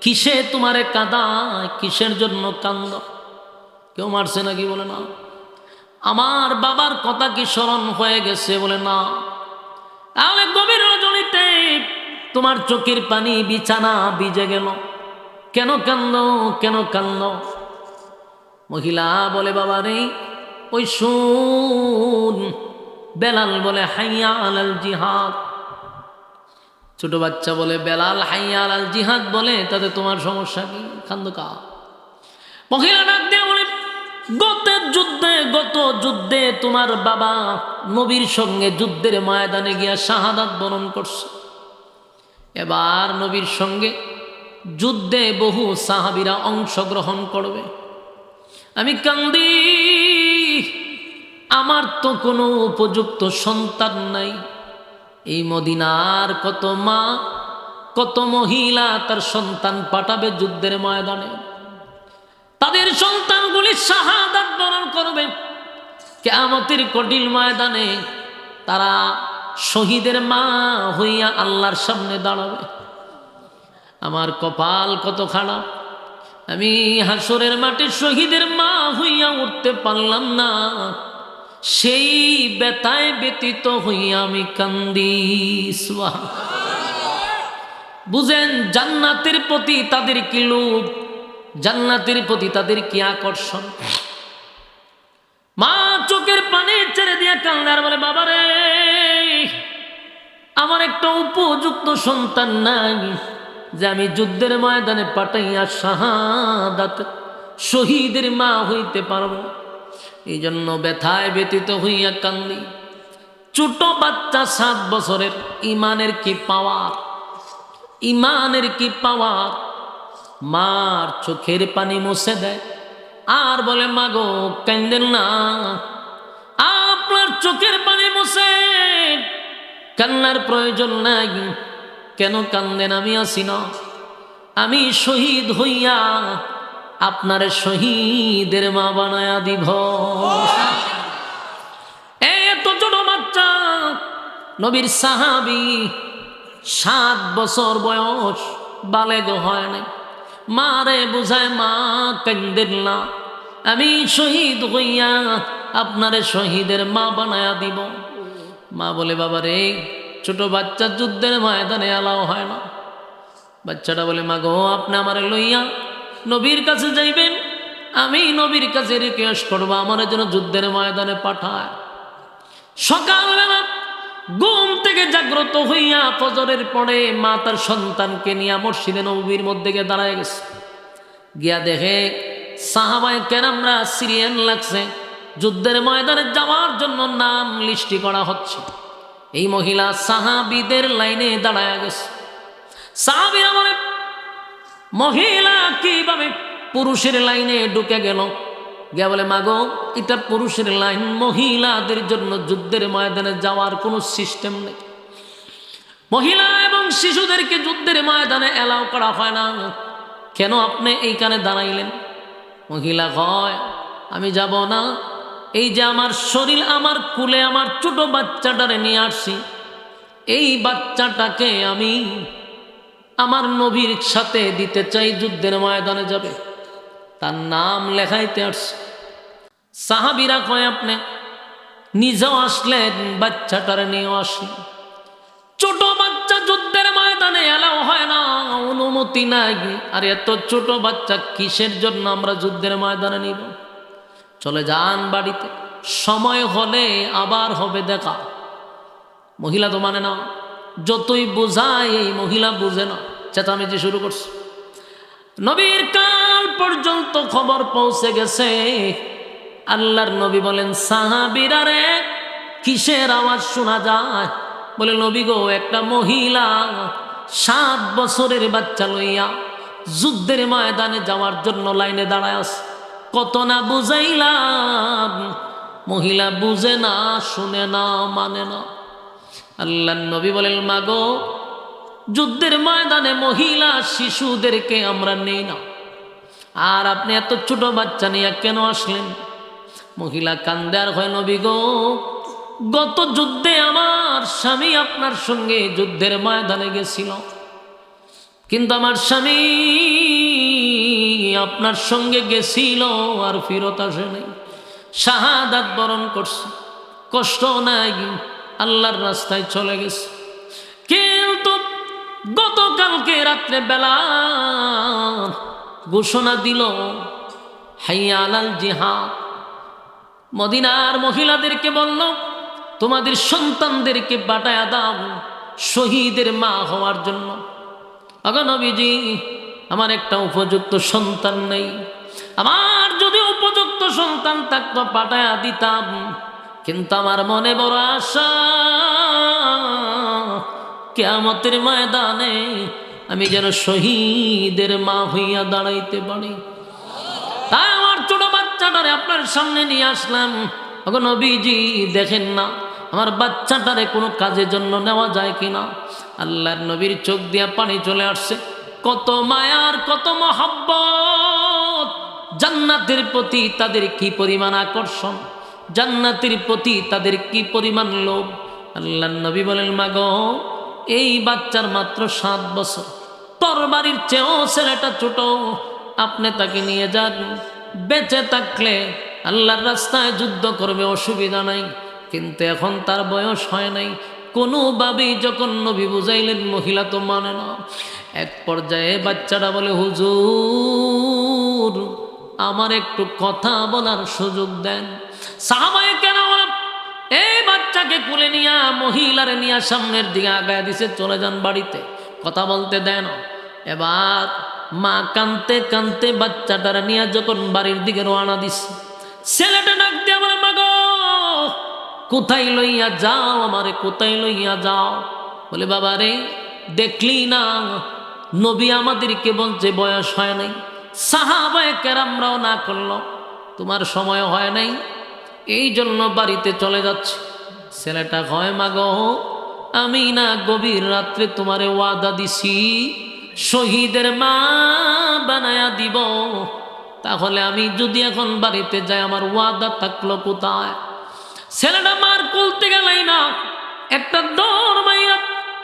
কিসে তোমারে কাঁদায়, কিসের জন্য কান্দ? কেউ মারছে নাকি? বলে না। আমার বাবার কথা কি স্মরণ হয়ে গেছে? বলে না। তাহলে গভীর রজনীতে তোমার চোখের পানি বিছানা ভিজে গেল, কেন কান্দ, কেন কান্দ? মহিলা বলে বাবা রে ওই শুন। বেলাল বলে হাইয়া আলাল জিহাদ। ছোট বাচ্চা বলে বেলাল হাইয়া আলাল জিহাদ বলে, তাতে তোমার সমস্যা কি? কান্দ কা? মহিলা ডাক দিয়ে বলে গত যুদ্ধে তোমার বাবা নবীর সঙ্গে যুদ্ধের ময়দানে গিয়া শাহাদাত বরণ করছে। এবার নবীর সঙ্গে যুদ্ধে বহু সাহাবীরা অংশগ্রহণ করবে। আমি কান্দি, আমার তো কোনো উপযুক্ত সন্তান নাই। এই মদিনার কত মা, কত মহিলা তার সন্তান পাঠাবে যুদ্ধের ময়দানে, তাদের সন্তানগুলি শাহাদাত বরণ করবে। কিয়ামতের কঠিন ময়দানে তারা শহীদের মা হইয়া আল্লাহর সামনে দাঁড়াবে। আমার কপাল কত খারাপ, আমি হাসরের মাঠে শহীদের মা হইয়া উঠতে পারলাম না। সেই ব্যথায় ব্যতীত হইয়া আমি কান্দি। বুঝেন জান্নাতের প্রতি তাদের কি লোভ, জান্নাতের প্রতি তাদের কি আকর্ষণ। মা চোখের পানি ছেড়ে দিয়ে কান্দে আর বলে বাবা রে আমার একটা উপযুক্ত সন্তান নাই যে আমি যুদ্ধের ময়দানে পাঠাইয়া শাহাদাত শহীদের মা হইতে পারবো। এই জন্য ব্যথায় ব্যতীত হইয়া কান্দি। ছোট বাচ্চা 7 বছরের, ইমানের কি পাওয়ার, ইমানের কি পাওয়ার। মার চোখের পানি মুছে দেয় আর বলে মা গো কান্দেন না, আপনার চোখের পানি মুছে কান্নার প্রয়োজন নাই। কেন কান্দেন? আমি আছি না, আমি শহীদ হইয়া আপনারে শহীদের মা বানায়া দিব। এত ছোট বাচ্চা নবীর সাহাবী, 7 বছর বয়স, বালেগ হয় নাই। মারে বুঝায় মা কান্দেন না, আমি শহীদ হইয়া আপনারে শহীদের মা বানায়া দিব। মা বলে বাবা রে ছোট বাচ্চা যুদ্ধের ময়দানে এলাও হয় না। বাচ্চাটা বলে মা গো আপনি আমারে লইয়া নবীর কাছে যাইবেন, আমি নবীর কাছে রিকোয়েস্ট করবো আমার জন্য যুদ্ধের ময়দানে পাঠায়। সকালবেলা ঘুম থেকে জাগ্রত হইয়া ফজরের পরে মা তার সন্তানকে নিয়ে মসজিদে নববীর মধ্যে গিয়ে দাঁড়ায় গেছে। গিয়া দেখে সাহাবায়ে কেরামরা সিরিয়াল লাগছে, যুদ্ধের ময়দানে যাওয়ার জন্য নাম লিস্টি করা হচ্ছে। এই মহিলা সাহাবীদের লাইনে দাঁড়ায় গেছে। সাহাবীরা বলে, মহিলা কিভাবে পুরুষের লাইনে ঢুকে গেল? গিয়া বলে, মাগো, এটা পুরুষের লাইন, মহিলাদের জন্য যুদ্ধের ময়দানে যাওয়ার কোনো সিস্টেম নেই। মহিলা এবং শিশুদেরকে যুদ্ধের ময়দানে অ্যালাউ করা হয় না। কেন আপনি এইখানে দাঁড়াইলেন? মহিলা কয়, আমি যাব না। এই যে আমার শরীর, আমার কুলে আমার ছোট বাচ্চাটারে নিয়ে আসছি, এই বাচ্চাটাকে আমি আমার নবীর সাথে দিতে চাই, যুদ্ধের ময়দানে যাবে, তার নাম লেখাইতে আসছে। সাহাবীরা কয়, আপনি নিজেও আসলেন, বাচ্চাটারে নিয়েও আসলেন। ছোট বাচ্চা যুদ্ধের ময়দানে এলাও হয় না, অনুমতি নাই। আর এত ছোট বাচ্চা কিসের জন্য আমরা যুদ্ধের ময়দানে নিব? চলে যান বাড়িতে, সময় হলে আবার হবে দেখা। মহিলা তো মানে না, যতই বোঝায় এই মহিলা বুঝে না, চেঁচামেচি শুরু করছে। নবীর কাল পর্যন্ত খবর পৌঁছে গেছে। আল্লাহর নবী বলেন, সাহাবীরা রে, কিসের আওয়াজ শোনা যায়? বলে, নবী গো, একটা মহিলা 7 বছরের বাচ্চা লইয়া যুদ্ধের ময়দানে যাওয়ার জন্য লাইনে দাঁড়ায় আছে। কত না বুঝাইলাম, মহিলা বুঝে না, শুনে না, মানে না। আল্লাহর নবী বলেন, মাগো, যুদ্ধের ময়দানে মহিলা শিশুদেরকে আমরা নেই না, আর আপনি এত ছোট বাচ্চা নিয়ে কেন আসলেন? মহিলা কান্দে আর হয়, নবী গো, গত যুদ্ধে আমার স্বামী আপনার সঙ্গে যুদ্ধের ময়দানে গেছিল, কিন্তু আমার স্বামী আপনার সঙ্গে গেছিল আর ফিরত আসে নাই, শাহাদাত বরণ করছে, কষ্ট নাই, আল্লাহর রাস্তায় চলে গেছে। কিন্তু গতকালকে রাত্রে বেলা ঘোষণা দিল, হাইয়া আলাল জিহাদ। মদিনার মহিলাদেরকে বলল, তোমাদের সন্তানদেরকে পাঠায়া দাও শহীদের মা হওয়ার জন্য। আগো নবীজি, আমার একটা উপযুক্ত সন্তান নেই, আমার যদি উপযুক্ত সন্তান থাকতো পাঠায়া দিতাম, কিন্তু আমার মনে বড় আশা, কিয়ামতের ময়দানে আমি যেন শহীদের মা হইয়া দাঁড়াইতে পারি। তাই আমার ছোট বাচ্চাটারে আপনার সামনে নিয়ে আসলাম। ওগো নবীজি, দেখেন না আমার বাচ্চাটারে কোনো কাজের জন্য নেওয়া যায় কিনা। আল্লাহর নবীর চোখ দিয়া পানি চলে আসছে। কত মায়ার, কত মহব্বত, জান্নাতের প্রতি তাদের কি পরিমাণ আকর্ষণ, জান্নাতের প্রতি তাদের কি পরিমাণ লোভ। আল্লাহর নবী বলেন, মাগো, এই বাচ্চার মাত্র 7 বছর, তরবারির চেয়েও ছেলেটা ছোট, আপনি তাকে নিয়ে যান, বেঁচে থাকলে আল্লাহর রাস্তায় যুদ্ধ করবে, অসুবিধা নাই, কিন্তু এখন তার বয়স হয় নাই। কোনোভাবেই যখন নবী বুঝাইলেন, মহিলা তো মানে না। এক পর্যায়ে বাচ্চাটা বলে, হুজুর, আমার একটু কথা বলার সুযোগ দেন। সাহাবায়ে কেরাম এই বাচ্চাকে কুলে নিয়া, মহিলারে নিয়া সামনের দিকে আগায় দিছে, চলে যান বাড়িতে, কথা বলতে দেন। এবার মা কানতে কানতে বাচ্চাটারা নিয়ে যখন বাড়ির দিকে রওনা দিছে, ছেলেটা ডাক দিয়ে বলে, মাগো, কোথায় লইয়া যাও আমারে, কোথায় লইয়া যাও? বলে, বাবা রে, দেখলি না নবী আমাদেরকে বলছে বয়স হয় নাই, সাহাবায়ে কেরামরাও না করলো, তোমার সময় হয় নাই, এই জন্য বাড়িতে চলে যাচ্ছে। ছেলেটা কয়, মাগো, আমি না গভীর রাত্রে তোমারে ওয়াদা দিছি শহীদের মা বানায়া দিব, তাহলে আমি যদি এখন বাড়িতে যাই, আমার ওয়াদা থাকলো কোথায়? ছেলেটা মার কোল থেকে গেলাই না, একটা দৌড় মাইয়া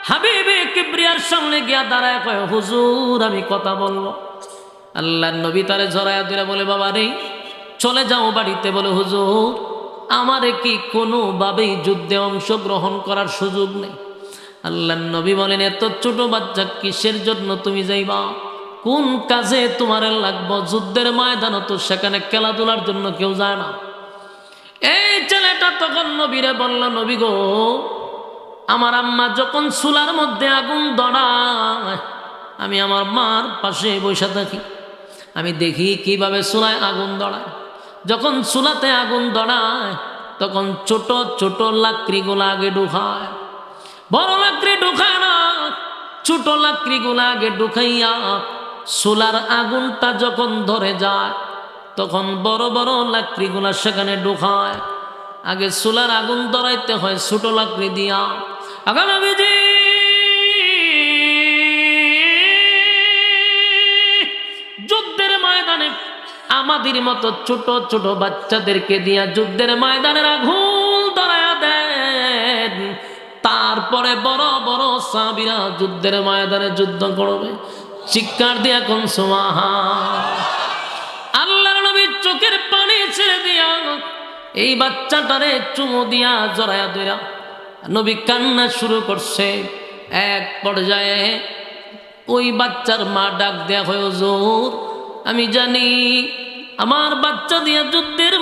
হাবিবে কিবরিয়ার সামনে গিয়া দাঁড়ায় কয়, হুজুর, আমি কথা বলবো। আল্লাহর নবী তারে জড়ায়া ধরে বলে, বাবা রে, চলে যাও বাড়িতে। বলে, হুজুর, আমারে কি কোনোভাবেই যুদ্ধে অংশগ্রহণ করার সুযোগ নেই? আল্লাহর নবী বলেন, এত ছোট বাচ্চা কিসের জন্য তুমি যাইবা? কোন কাজে তোমার লাগবো? যুদ্ধের ময়দান তো সেখানে খেলাধুলার জন্য কেউ যায় না। এই ছেলেটা তখন নবীরে বলল, নবী গো, আমার আম্মা যখন চুলার মধ্যে আগুন ধরায়, আমি আমার মার পাশে বসে থাকি, আমি দেখি কিভাবে চুলায় আগুন ধরায়। যখন চুলাতে আগুন ধরায়, তখন ছোট ছোট লাকড়িগুলো আগে ঢুকায়, বড় লাকড়ি ঢুকায় না, ছোট লাকড়িগুলা আগে ঢুকাইয়া চুলার আগুনটা যখন ধরে যায় তখন বড় বড় লাকড়িগুলা সেখানে ঢুকায়। আগে চুলার আগুন ধরাইতে হয় ছোট লাকড়ি দিয়া। আগে নবীজি যুদ্ধের ময়দানে আমাদের মতো ছোট ছোট বাচ্চাদেরকে দিয়া যুদ্ধের ময়দানের আগুন ধরাইয়া দেন, তারপরে বড় বড় সাহাবীরা যুদ্ধের ময়দানে যুদ্ধ করবে। চিৎকার দিয়া কোন সুবহান। আল্লাহর নবীর চোখের পানি ছেড়ে দিয়া এই বাচ্চাটারে চুমু দিয়া জড়ায়া ধইরা নবী কান্না শুরু করছে। এক পর্যায়ে ওই বাচ্চার মা ডাক দেয়া হয়, হুজুর আমি জানি আমার বাচ্চা দিয়া যুদ্ধের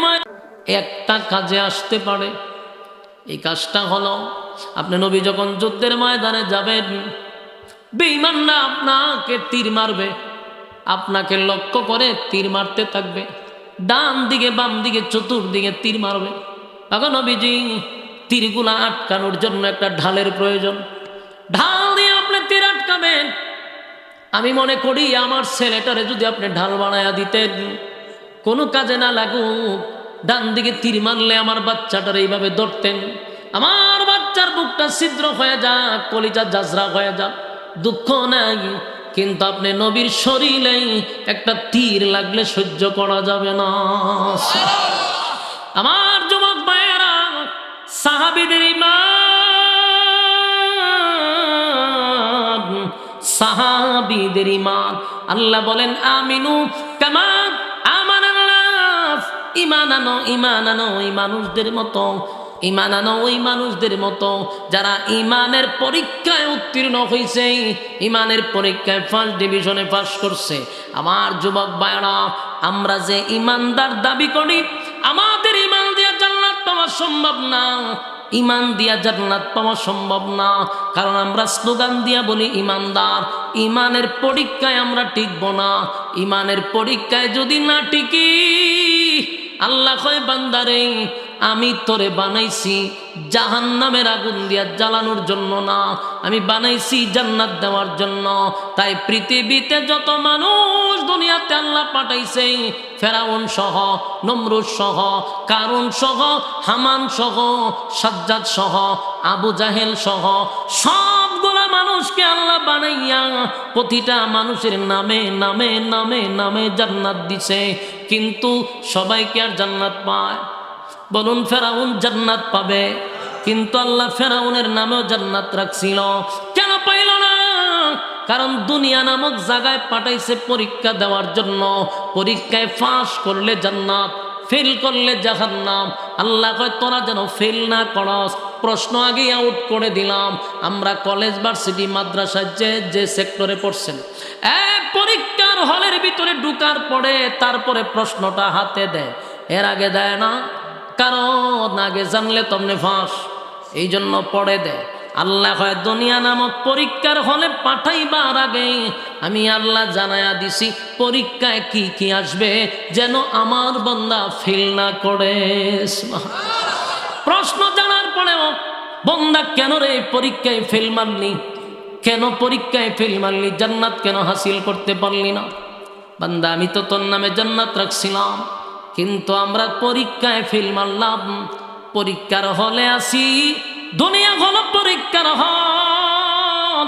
একটা কাজে আসতে পারে। এই কাজটা হলো, আপনি নবী যখন যুদ্ধের ময়দানে যাবেন, বেঈমানরা আপনাকে তীর মারবে, আপনাকে লক্ষ্য করে তীর মারতে থাকবে, ডান দিকে বাম দিকে চতুর্দিকে তীর মারবে। এখন নবীজি তীরগুলা আটকানোর জন্য একটা ঢালের প্রয়োজন, ঢাল দিয়ে আপনি তীর আটকাবেন। আমি মনে করি আমার ছেলেটারে যদি আপনি ঢাল বানায়া দিতেন, কোনো কাজে না লাগুক, ডান দিকে তীর মারলে আমার বাচ্চাটার এইভাবে ধরতেন, আমার বাচ্চার বুকটা ছিদ্র হয়ে যাক, কলিজা জাজরা হয়ে যাক, দুঃখ নাই। কিন্তু আপনি নবীর শরীরে একটা তীর লাগলে সহ্য করা যাবে না। আমার যুবক ভাইয়েরা, সাহাবীদের ইমান, সাহাবীদের ইমান। আল্লাহ বলেন আমিনু কামা আমানান নাস, ঈমান আনো, ঈমান আনো ওই মানুষদের মতো, ঈমান আনো ওই মানুষদের মতো যারা ঈমানের পরীক্ষায় উত্তীর্ণ হয়েছে, ঈমানের পরীক্ষায় ফার্স্ট ডিভিশনে পাস করছে। আমার যুবক ভাইরা, আমরা যে ঈমানদার দাবি করি, আমাদের ঈমান দিয়া জান্নাত পাওয়া সম্ভব না, ঈমান দিয়া জান্নাত পাওয়া সম্ভব না। কারণ আমরা স্লোগান দিয়া বলি ঈমানদার, ঈমানের পরীক্ষায় আমরা টিকব না। ঈমানের পরীক্ষায় যদি না টিকি, আল্লাহ কয় বান্দারে আমি তোরে বানাইছি জাহান্নামের আগুন দিয়া জ্বালানোর জন্য না, আমি বানাইছি জান্নাত দেওয়ার জন্য। তাই পৃথিবীতে যত মানুষ দুনিয়াতে আল্লাহ পাঠাইছে, ফেরাউন সহ, নমরুদ সহ, কারুন সহ, হামান সহ, সাজ্জাদ সহ, আবু জাহেল সহ, সবগুলা মানুষকে আল্লাহ বানাইয়া প্রতিটা মানুষের নামে নামে নামে নামে জান্নাত দিছে। কিন্তু সবাইকে আর জান্নাত পায়? বলুন, ফেরাউন জান্নাত পাবে, কিন্তু আল্লাহ ফেরাউনের নামেও জান্নাত রাখছিল। কেন পাইল না? কারণ দুনিয়া নামক জায়গায় পাঠাইছে পরীক্ষা দেওয়ার জন্য। পরীক্ষায় পাস করলে জান্নাত, ফেল করলে জাহান্নাম। আল্লাহ কয় তোরা যেন ফেল না করস, প্রশ্ন আগে আউট করে দিলাম। আমরা কলেজ ভার্সিটি মাদ্রাসায় যে সেক্টরে পড়ছেন, পরীক্ষার হলের ভিতরে ঢুকার পরে তারপরে প্রশ্নটা হাতে দেয়, এর আগে দেয় না। কারণ আগে জানলে তমনে ফাঁস, এই জন্য পড়ে দেয়। আল্লাহ হয় দুনিয়া নামক পরীক্ষার হলে পাঠাইবার আগে আমি আল্লাহ জানায়া দিছি পরীক্ষায় কি কি আসবে, যেন আমার বান্দা ফেল না করে। প্রশ্ন জানার পরেও বান্দা কেন রে পরীক্ষায় ফেল মারলি, কেন পরীক্ষায় ফেল মারলি, জান্নাত কেন হাসিল করতে পারলি না? বান্দা আমি তো তোর নামে জান্নাত রাখছিলাম, কিন্তু আমরা পরীক্ষায় ফেল মারলাম। পরীক্ষার হলে আসি, দুনিয়া হলো পরীক্ষার হল,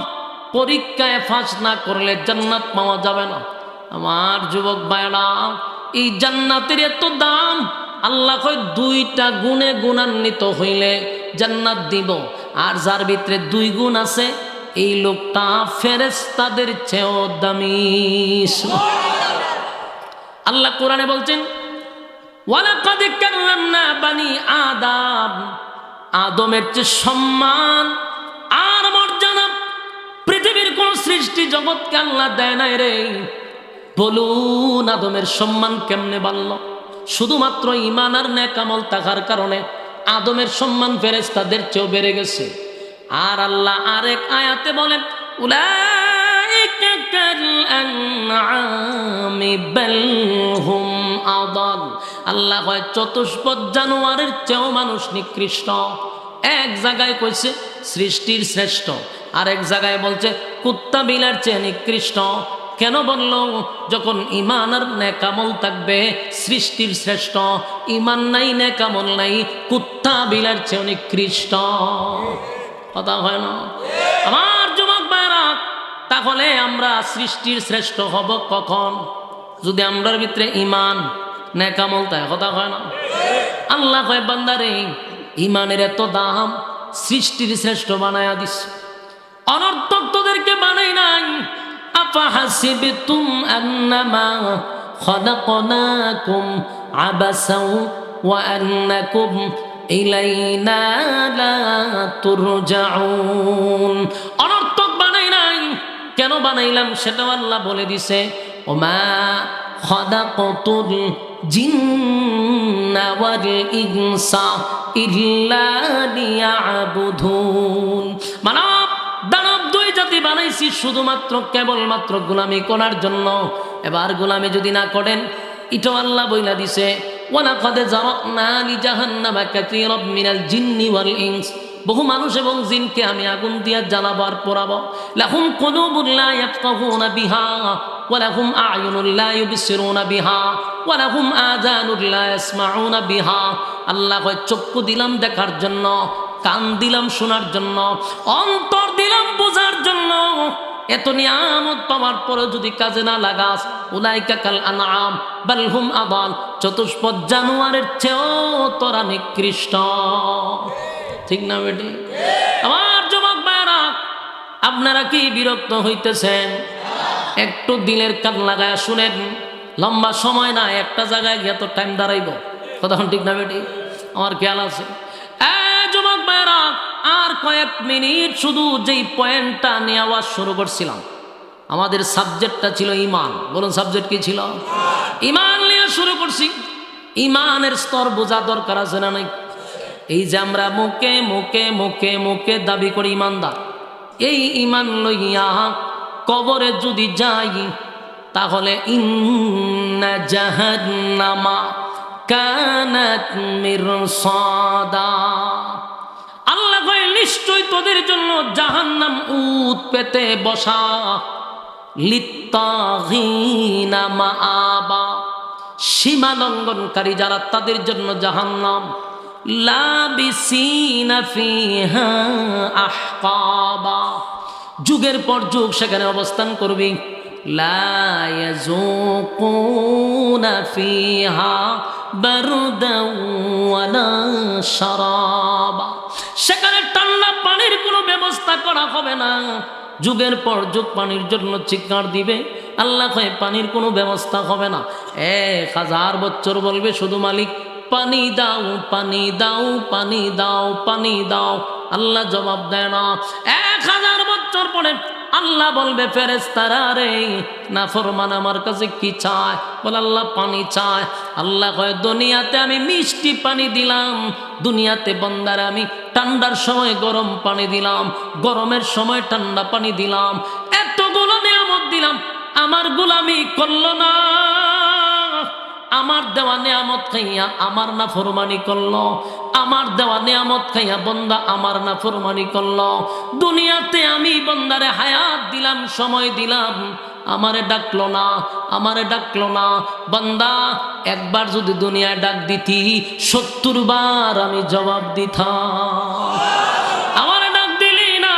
পরীক্ষায় ফাঁস না করলে জান্নাত পাওয়া যাবে না। আমার যুবক ভাইরা, এই জান্নাতের এত দাম, আল্লাহ কয় দুইটা গুণে গুণান্বিত হইলে জান্নাত দিব। আর যার ভিতরে দুই গুণ আছে, এই লোকটা ফেরেশতাদের চেয়েও দামি। আল্লাহ কোরআনে বলছেন ওয়ালাকাদ কাররামনা বানি আদম, আদমের যে সম্মান আর মর্যাদা পৃথিবীর কোন সৃষ্টি জগৎকে আল্লাহ দেয় নাই রে। বলুন আদমের সম্মান কেমনে বাড়ল? শুধুমাত্র ঈমান আর নেক আমল থাকার কারণে আদমের সম্মান ফেরেশতাদের চেয়েও বেড়ে গেছে। আর আল্লাহ আরেক আয়াতে বলেন উলাইকা কাল আনআমি বাল হুম আদাল। আল্লাহ হয় চতুষ্পদ জানোয়ারের চেয়েও মানুষ নিকৃষ্ট। এক জায়গায় কইছে সৃষ্টির শ্রেষ্ঠ, আরেক জায়গায় বলছে কুত্তা বিলার চেয়ে নিকৃষ্ট। কেন বলল? যখন ইমান আর নেকামল থাকবে সৃষ্টির শ্রেষ্ঠ, ইমান নাই নেকামল নাই কুত্তা বিলার চেয়ে নিকৃষ্ট। কথা হয় না আমার যুবক ভাইরা? তাহলে আমরা সৃষ্টির শ্রেষ্ঠ হব কখন? যদি আমরার ভিতরে ইমান নেকামল তাই। কথা হয় না? আল্লাহ কয় বান্দারে ইমানের এত দাম, সৃষ্টির শ্রেষ্ঠ বানায়া দিস, অনর্থক তোদেরকে বানাই নাই। আফাহাসিবতুম আন্নামা খালাকনাকুম আবাসাও ওয়া আন্নাকুম ইলাইনা লা তুরজাউন। অনর্থক বানাই নাই। কেন বানাইলাম সেটাও আল্লাহ বলে দিছে, ওমা খালাকতুল জিন্না ওয়াল ইনসা ইল্লা লিয়াবুদুন। মানব দানব দুই জাতি বানাইছি শুধুমাত্র কেবলমাত্র গোলামি করার জন্য। এবার গোলামি যদি না করেন, এটাও আল্লাহ বইলা দিছে, ওয়ালাকাদ যারানা লিজাহান্নামা কাসীরাম মিনাল জিন্নি ওয়াল ইনস। বহু মানুষ এবং জিনকে আমি আগুন দিয়া জ্বালাবো আর পোড়াবো। লাহুম কুলুবুন লা ইয়াফকাহুনা বিহা ওয়া লাহুম আ'য়ুনুন লা ইউবসিরুনা বিহা ওয়া লাহুম আযানুন লা ইয়াসমাউনা বিহা। আল্লাহ কয় চক্ষু দিলাম দেখার জন্য, কান দিলাম শোনার জন্য, অন্তর দিলাম বোঝার জন্য। এত নিয়ামত পাওয়ার পরে যদি কাজে না লাগাস, উলাইকা কাল আনআম বাল হুম আদাল, চতুষ্পদ জানোয়ারের চেয়েও তোরা নিকৃষ্ট। ঠিক না বেটি? আমার যুবক ভাইরা, আপনারা কি বিরক্ত হইতেছেন? একটু দিলের কান লাগায় শুনেন। লম্বা সময় না, একটা জায়গায় গিয়ে তো টাইম দাঁড়াইব। কতক্ষণ? ঠিক না বেটি? আমার খেয়াল আছে। যুবক ভাইরা, আর কয়েক মিনিট শুধু যেই পয়েন্টটা নিয়ে আওয়াজ শুরু করছিলাম, আমাদের সাবজেক্টটা ছিল ইমান। বলুন সাবজেক্ট কি ছিল? ইমান নিয়ে শুরু করছি। ইমানের স্তর বোঝা দরকার আছে না নাই? এই যে আমরা মুখে মুখে মুখে মুখে দাবি করি ইমানদার, এই ইমান লইয়া কবরে যদি যাই, তাহলে ইন্না জাহান্নামা কানাত মিরসাদা। আল্লাহ কয় নিশ্চয় তোদের জন্য জাহান্নাম উত পেতে বসা, লিত্তাগিনা মাআবা, সীমা লঙ্ঘনকারী যারা তাদের জন্য জাহান্নাম। লাবিসিনা ফিহা আহকাবা, যুগের পর যুগ সেখানে অবস্থান করবি। লা ইয়াযুকুনা ফিহা বারদাও ওয়ালা শারাবা, সেখানে ঠান্ডা পানির কোনো ব্যবস্থা করা হবে না। যুগের পর যুগ পানির জন্য চিৎকার দিবে, আল্লাহ কয় পানির কোনো ব্যবস্থা হবে না। 1000 বছর বলবে শুধু মালিক পানি দাও, পানি দাও, পানি দাও, পানি দাও। আল্লাহ জবাব দেয় না। 1000 বছর পরে আল্লাহ বলবে ফেরেশতারা রে, নাফরমান আমার কাছে কি চায়? বলে আল্লাহ পানি চায়। আল্লাহ কয় দুনিয়াতে আমি মিষ্টি পানি দিলাম, দুনিয়াতে বান্দারে আমি ঠান্ডার সময় গরম পানি দিলাম, গরমের সময় ঠান্ডা পানি দিলাম, এতগুলো নিয়ামত দিলাম, আমার গোলামি করলো না। আমার দেওয়া নিয়ামত খাইয়া আমার নাফরমানি করলো, আমার দেওয়া নিয়ামত খাইয়া বান্দা আমার নাফরমানি করলো। দুনিয়াতে আমি বান্দারে হায়াত দিলাম, সময় দিলাম, আমারে ডাকলো না, আমারে ডাকলো না। বান্দা একবার যদি দুনিয়ায় ডাক দিতি, 70 বার আমি জবাব দিতাম। আমারে ডাক দিলি না,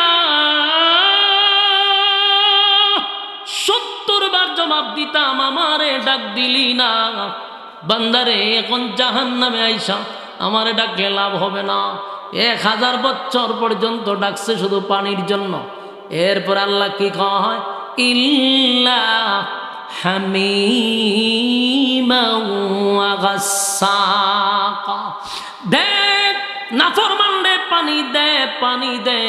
70 বার জবাব দিতাম। আমারে ডাক দিলি না। বান্দারে এখন জাহান্নামে আইসা আমারে ডাকলে লাভ হবে না। 1000 বছর পর্যন্ত ডাকছে শুধু পানির জন্য। এরপর আল্লাহ কি কয়? ইল্লা হামিমা ওয়া গাসসাকা, দেখ নাফরমান রে পানি দে, পানি দে।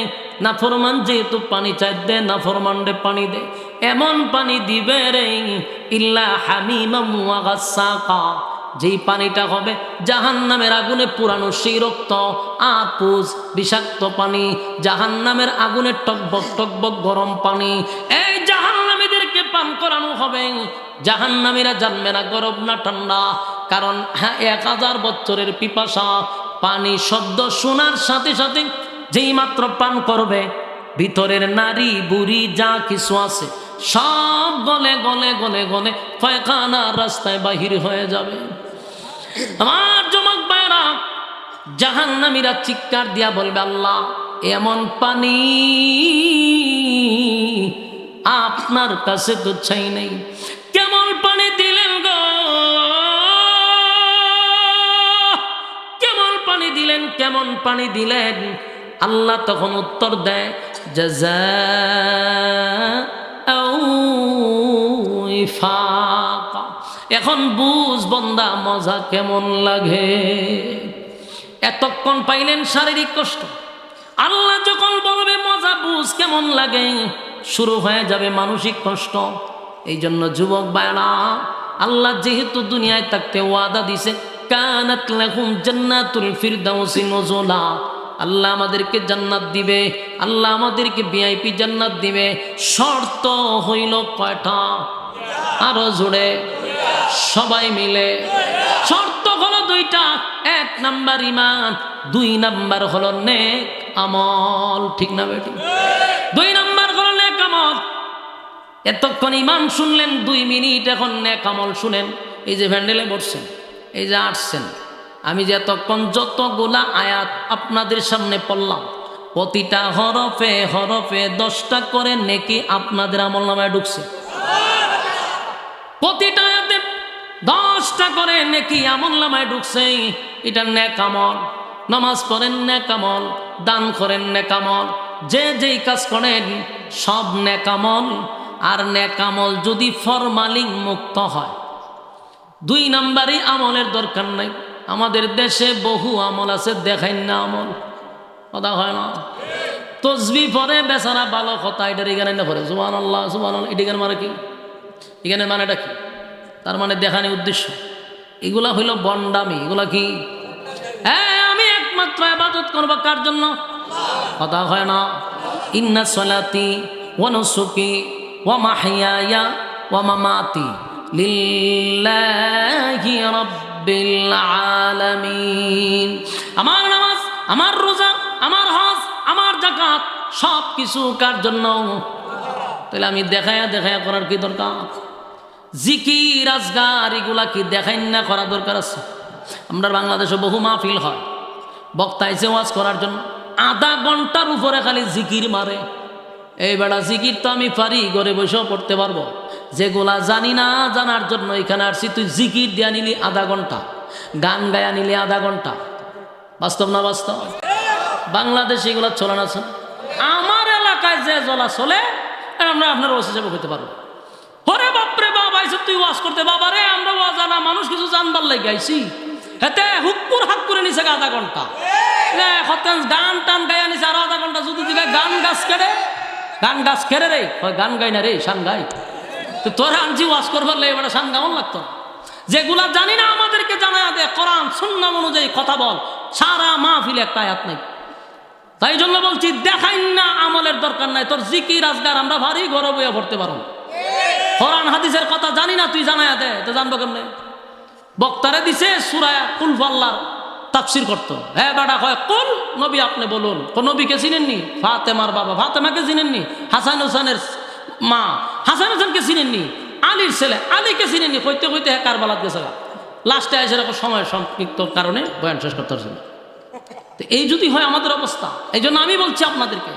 নাফরমান যেহেতু পানি চাই দে, নাফরমান রে পানি দে। এমন পানি দিবে রে, ইল্লা হামিমা ওয়া গাসসাকা, যেই পানিটা হবে জাহান্নামের আগুনে পুরানো সেই রক্ত আপুজ বিষাক্ত পানি, জাহান্নামের আগুনে টকবক টকবক গরম পানি, এই জাহান্নামীদেরকে পান করানো হবে। জাহান্নামীরা জানবে না গরম না ঠান্ডা, কারণ 1000 বছরের পিপাসা। পানি শব্দ শোনার সাথে সাথে যেই মাত্র পান করবে ভিতরের নারী বুড়ি যা কিছু আছে সব গলে গলে গলে গলে পায়খানা রাস্তায় বাহির হয়ে যাবে। আমার যুবক ভাইরা, জাহান্নামীরা চিৎকার দিয়া বলবে, আল্লাহ এমন পানি আপনার কাছে তো চাই নাই, কেমন পানি দিলেন গো, কেমন পানি দিলেন, কেমন পানি দিলেন। আল্লাহ তখন উত্তর দেয়, জাযাআও উইফাকা। এখন বুঝ বান্দা মজা কেমন লাগে। এতক্ষণ পাইলেন শারীরিক কষ্ট, আল্লাহ যখন বলবে মজা বুঝ কেমন লাগে, শুরু হয়ে যাবে মানসিক কষ্ট। এই জন্য যুবক ভাইরা, আল্লাহ যেহেতু দুনিয়ায় থাকতে ওয়াদা দিছে, কানাত লাহুম জান্নাতুল ফিরদাউসি নুজুলা, আল্লাহ আমাদেরকে জান্নাত দিবে, আল্লাহ আমাদেরকে ভিআইপি জান্নাত দিবে। শর্ত হইল কয়টা? আরো জোরে সবাই মিলে। শর্ত হলো দুইটা, এক নাম্বার ইমান, দুই নাম্বার হলো নেক আমল। ঠিক না বেটি? দুই নাম্বার হলো নেক আমল। এতক্ষণ ইমান শুনলেন 2 মিনিট, এখন নেক আমল শুনেন। এই যে ভ্যান্ডেলে বসছেন, এই যে আসছেন, আমি যে এতক্ষণ যতগুলা আয়াত আপনাদের সামনে পড়লাম, প্রতিটা হরফে হরফে 10টা করে নেকি আপনাদের আমলনামায় ঢুকছে। প্রতিটা আয়াতে 10টা করে নেকি আমলনামায় ঢুকছে। এটা নেক আমল। নামাজ পড়েন নেক আমল, দান করেন নেক আমল, যে যেই কাজ করেন সব নেক আমল। আর নেক আমল যদি ফরমালিন মুক্ত হয়, 2 নাম্বারই আমলের দরকার নাই। আমাদের দেশে বহু আমল আছে, দেখাই না আমল, কথা হয় না। তসবি পরে বেচারা ভালো কথা, এটার এখানে না পড়ে সুবহানাল্লাহ সুবহানাল্লাহ, এটার মানে কি? এখানে মানেটা কি? তার মানে দেখানি উদ্দেশ্য। এগুলা হইল বন্ডামি। এগুলা কি? হ্যাঁ, আমি একমাত্র ইবাদত করব কার জন্য? কথা হয় না। ইন্না সলাতি ওয়া নুসুকি ওয়া মাহইয়ায়া ওয়া মামাতি লিল্লাহি রাব্বিল আলামিন। আমার নামাজ, আমার রোজা, আমার হজ, আমার যাকাত সব কিছু কার জন্য? তাহলে আমি দেখায়া দেখায়া করার কি দরকার? জিকির আজগার এগুলা কি দেখাই না করা দরকার আছে? আমরা বাংলাদেশে বহু মাহফিল হয়, বক্তা এসে ওয়াজ করার জন্য আধা ঘন্টার উপরে খালি জিকির মারে। এই বেড়া জিকির তো আমি পারি, ঘরে বসেও পড়তে পারবো। যেগুলা জানি না, জানার জন্য এখানে আসছি। তুই জিকির দিয়া নিলি আধা ঘন্টা, গান গায়া নিলি আধা ঘন্টা। বাস্তব না বাস্তব? বাংলাদেশে এগুলো চলে না। আমার এলাকায় যে জ্বলা চলে, আমরা আপনার ওয়াজ হিসাবে হইতে পারবো। ওরে বাপরে বাবা, আইসে তুই ওয়াজ করতে? বাবা রে, আমরা ওয়াজ জানা মানুষ, কিছু জানবার লাগে আইসি। হেতে হুক্কুর হাক করে নিছে আধা ঘন্টা, গান টান গায়া নিছে আরো আধা ঘন্টা। যদি দিকে গান গাছ কেড়ে, গান গাছ কেড়ে রে, গান গাই না রে, শান গাই। তো তোরা আনছি ওয়াজ করবার লাগে, এবার শান গাওয়ান লাগতো। যেগুলা জানি না আমাদেরকে জানায় দে, কোরআন সুন্নাহ অনুযায়ী কথা বল। সারা মাহফিলে একটা আয়াত নাই। তাই জন্য বলছি, দেখাই না আমলের দরকার নাই। তোর জিকির আজগার আমরা ভারী ঘরে বইয়া পড়তে পারো। কোরআন হাদিসের কথা জানি না, তুই জানায়া দে, তো জানবো কেমনে? বক্তারে দিছে সূরা কুল আল্লাহর তাফসীর করতো। হ্যাঁ বেটা কয় কুল, নবী আপনি বলুন। নবীকে চিনেননি? ফাতেমার বাবা ফাতেমাকে চিনেননি? হাসান হোসেনের মা হাসান হোসেনকে চিনেননি? আলীর ছেলে আলীকে চিনেননি? কইতে কইতে কারবালাত গেছে, লাস্টে এসে সময় সংক্ষিপ্ত কারণে বয়ান শেষ করতে পারছে না। তো এই যদি হয় আমাদের অবস্থা। এই জন্য আমি বলছি আপনাদেরকে,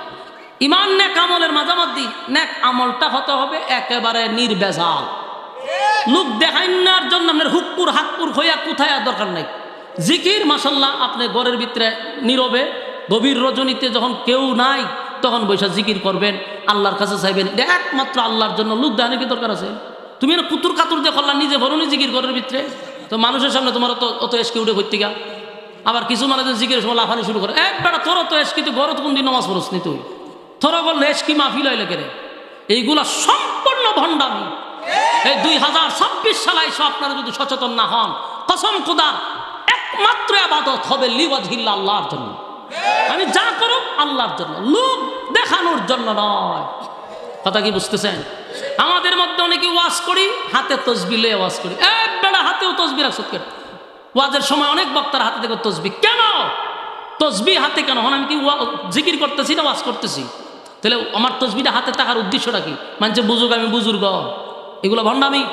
ইমান নেক আমলের মাঝামাঝি নেক আমলটা হতে হবে একেবারে নির্বেজাল। লোক দেখাইনার জন্য আপনার হুক্কুর হাক্কুর হইয়া কোথায় দরকার নাই। জিকির মাশাল্লাহ আপনি ঘরের ভিতরে নীরবে গভীর রজনীতে যখন কেউ নাই তখন বৈশা জিকির করবেন, আল্লাহর কাছে চাইবেন। একমাত্র আল্লাহর জন্য। লোক দেখানোর কি দরকার আছে? তুমি না কুতুর কাতুর দিয়ে করলা, নিজে ভরুনি জিকির ঘরের ভিতরে। তো মানুষের সামনে তোমার অত এসকে উঠে ভর্তি গা। আবার কিছু মানুষ জিকিরের সময় লাফানি শুরু করে। বেটা তোর তো এসকি, তুই ঘর তো কোনদিন নামাজ পড়স নি? তুই তোরা বললে এসকি মাহফিল হইলে কেরে? এইগুলা সম্পূর্ণ ভণ্ডামি। এই 2026 সালে এসে আপনারা যদি সচেতন না হন, কসম খোদার একমাত্র ইবাদত হবে লিওয়াজহিল্লাহ, আল্লাহর জন্য। আমি যা করব আল্লাহর জন্য, লোক দেখানোর জন্য নয়। কথা কি বুঝতেছেন? আমাদের মধ্যে অনেকে ওয়াজ করি, হাতে তসবিহ লয়ে ওয়াজ করি। বেটা হাতেও তসবিহ রাখছ কেন? ওয়াজের সময় অনেক বক্তার হাতে দেখো তসবিহ। কেন? তসবি হাতে কেন? হন আমি কি জিকির করতেছি না ওয়াজ করতেছি? তাহলে আমার তসবিটা হাতে থাকার উদ্দেশ্যটা কি? মানছে বুঝুক আমি বুজুর্গ, এগুলো ভণ্ডামি।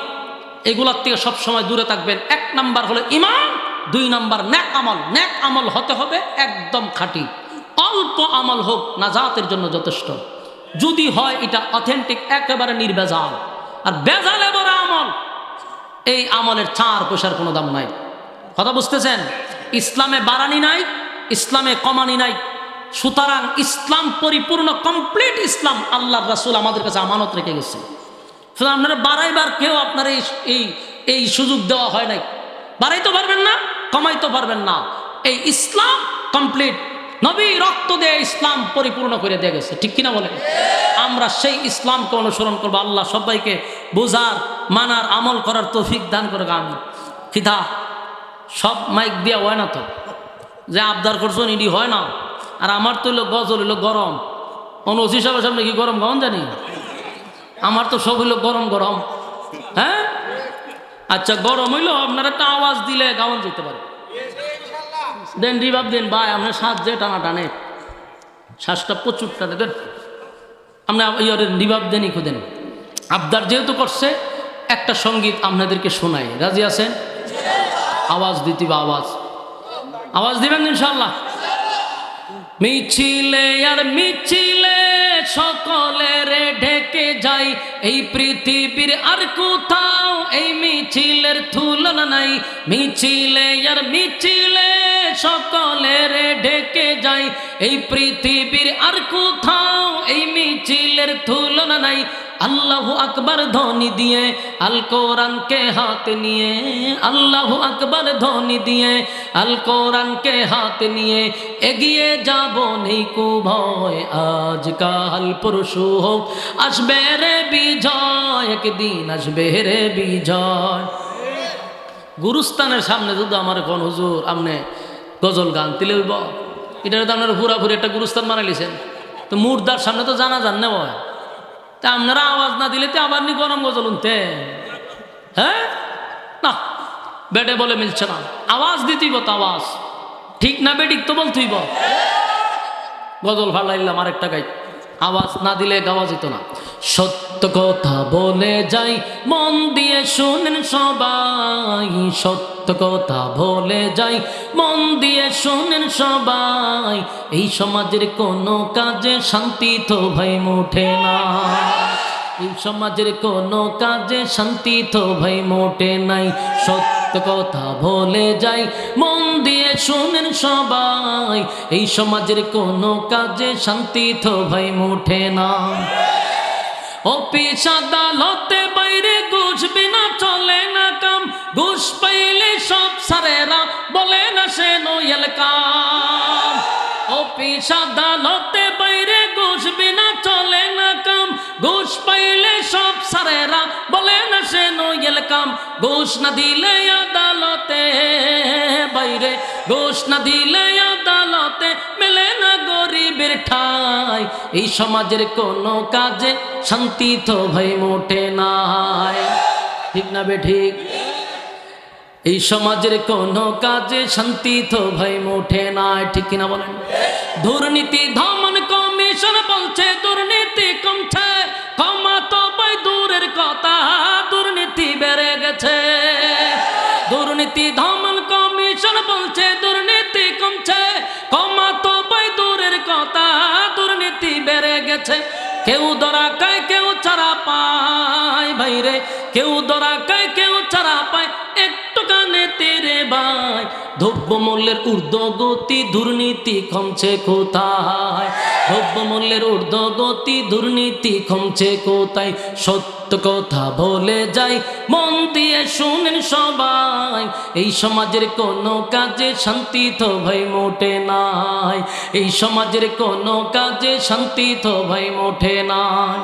এগুলোর থেকে সবসময় দূরে থাকবেন। 1 নাম্বার হলো ঈমান, 2 নাম্বার নেক আমল। নেক আমল হতে হবে একদম খাঁটি, অল্প আমল হোক নাজাতের জন্য যথেষ্ট। যদি হয় এটা অথেন্টিক, একেবারে নির্ভেজাল। আর বেজালে বড় আমল, এই আমলের 4 পয়সার কোনো দাম নাই। কথা বুঝতেছেন? ইসলামে বাড়ানি নাই, ইসলামে কমানি নাই। সুতরাং ইসলাম পরিপূর্ণ, কমপ্লিট ইসলাম আল্লাহর রাসূল আমাদের কাছে আমানত রেখে গেছে। সুতরাং আপনারা বাড়াইবার কেউ আপনার এই সুযোগ দেওয়া হয় নাই। বাড়াইতে পারবেন না, কমাইতে পারবেন না। এই ইসলাম কমপ্লিট, নবী রক্ত দিয়ে ইসলাম পরিপূর্ণ করে দিয়ে গেছে। ঠিক কিনা বলেন? আমরা সেই ইসলামকে অনুসরণ করবো। আল্লাহ সবাইকে বোঝার, মানার, আমল করার তৌফিক দান করে। আমি খিদা সব মাইক দিয়া হয় না, তো যে আবদার করছেন ইডি হয় না। আর আমার তো হইলো গজল, হইলো গরম। ওসি সাহেবের সামনে কি গরম গাওন জানি? আমার তো সব হইলো গরম গরম। হ্যাঁ, আচ্ছা গরম হইলো, আপনারা একটা আওয়াজ দিলে গাওন যেতে পারে। দেন রিভাব দেন ভাই, আপনার শ্বাস যে টানা টানে, শ্বাসটা প্রচুর টানে দেন। আপনার রিভাব দেনই খুদেন। আবদার যেহেতু করছে, একটা সঙ্গীত আপনাদেরকে শোনাই। রাজি আছেন? আওয়াজ দিতে বা আওয়াজ দিবেন ইনশাআল্লাহ। মিছিলে আর মিছিলে সকলের ঢেকে যাই, এই পৃথিবীর আর কোথাও এই মিছিলের তুলনা নাই। মিছিলে আর মিছিলে সকলের ঢেকে যাই, এই পৃথিবীর আর কোথাও এই মিছিলের তুলনা নাই। আল্লাহু আকবার ধ্বনি দিয়ে আল কোরআনকে হাতে নিয়ে, আল্লাহু আকবার ধ্বনি দিয়ে আল কোরআনকে হাতে নিয়ে এগিয়ে যাব নেই কো ভয়। আজকাল পরশু হোক আসবে রে বিজয়, একদিন আসবে রে বিজয়। গুরুস্থানের সামনে যদি আমার কোন হুজুর আপনি গজল গান তিলে হইব, এটা তো আপনার পুরাপুরি একটা গুরুস্থান বানাইছেন। তো মুর্দার সামনে তো জানা জান না হয়, তা আপনারা আওয়াজ না দিলে তো আবার নি গরম গজল উনতে। হ্যাঁ না, বেটে বলে মিলছে না, আওয়াজ দিতেইব। তো আওয়াজ ঠিক না বেঠিক তো বলতেইব। গজল ফালাইলাম আরেকটা গাই, আওয়াজ না দিলে গাওয়া যেত না। সত্য কথা বলে যাই, মন দিয়ে শুনেন সবাই। সত্য কথা বলে যাই, মন দিয়ে শুনেন সবাই। এই সমাজের কোনো কাজে শান্তি তো ভাই মোটে না, এই সমাজের কোনো কাজে শান্তি তো ভাই মোটে নাই। সত্য কথা বলে যাই, মন দিয়ে শুনেন সবাই। এই সমাজের কোনো কাজে শান্তি তো ভাই মোটে না। অফিস আদালতে বাইরে ঘুষ বিনা চলে না কাম, ঘুষ পাইলে সব সারেরা বলে না সে নয়েল কাম। অফিস আদালতে বাইরে ঘুষ বিনা চলে না কাম, ঘুষ পাইলে সব সারেরা বলে না সে নয়েল কাম। ঘুষ না দিলে আদালতে বাইরে, ঘুষ না দিলে আদালতে মেলে না গরিবের ঠাই। এই সমাজের কোনো কাজে শান্তি তো ভাই মোটে নাই। ঠিক না বে ঠিক? এই সমাজের কোনো কাজে শান্তি তো ভাই মোটে নাই। ঠিক কিনা বলেন? দুর্নীতি দমন কমিশন বলছে দুর্নীতি কমছে, ক্ষমা তো ভাই দূরের কথা, দুর্নীতি বেড়ে গেছে। দুর্নীতি দমন কমিশন বলছে দুর্নীতি কমছে, ক্ষমা তো ভাই দূরের কথা, দুর্নীতি বেড়ে গেছে। কেউ ধরা খায় কেউ ছাড়া পায় ভাইরে, কেউ ধরা খায় কেউ ছাড়া পায় একটু কানে তেরে ভাই। দ্রব্য মূল্যের ঊর্ধ্বগতি, দুর্নীতি কমছে কোথায়? দ্রব্য মূল্যের ঊর্ধ্বগতি, দুর্নীতি কমছে কোথায়? সত্য কথা বলে যাই, মন দিয়ে শুনেন সবাই। এই সমাজের কোনো কাজে শান্তি তো ভাই মোটে নাই, এই সমাজের কোনো কাজে শান্তি তো ভাই মোটে নাই।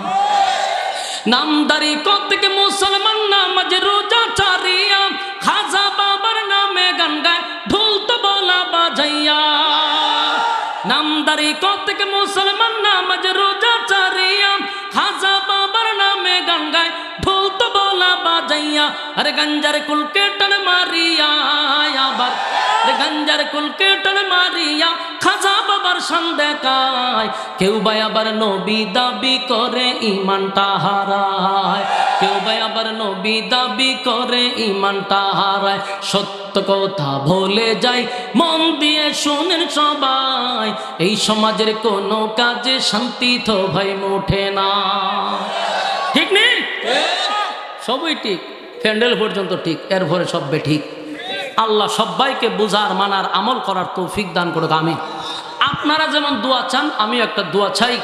নামদারি কতকে মুসলমান নামাজ রোজা ছাড়িয়া, খাজা বাবার নামে গান গায় ঢোল তো বলা বাজাইয়া। নামদারি কতকে মুসলমান নামাজ রোজা ছাড়িয়া, খাজা বাবার নামে গান গায় ঢোল তো বলা বাজাইয়া। আরে গঞ্জার কুলকে টান মারিয়া আবার, আরে গঞ্জার কুলকে টান মারিয়া শান দেখায়, কেউ ভাই আবার নবী দাবি করে ইমানটা হারায়, কেউ ভাই আবার নবী দাবি করে ইমানটা হারায়। সত্য কথা বলে যাই, মন দিয়ে শোনেন সবাই, এই সমাজের কোনো কাজে শান্তি তো ভাই মোটে না। ঠিক নেই? সবই ঠিক, প্যান্ডেল পর্যন্ত ঠিক, এর ভরে সব ঠিক। আল্লাহ সবাইকে বুঝার, মানার, আমল করার তৌফিক দান করুক, আমিন। আপনারা যেমন দোয়া চান, আমি একটা দোয়া চাই।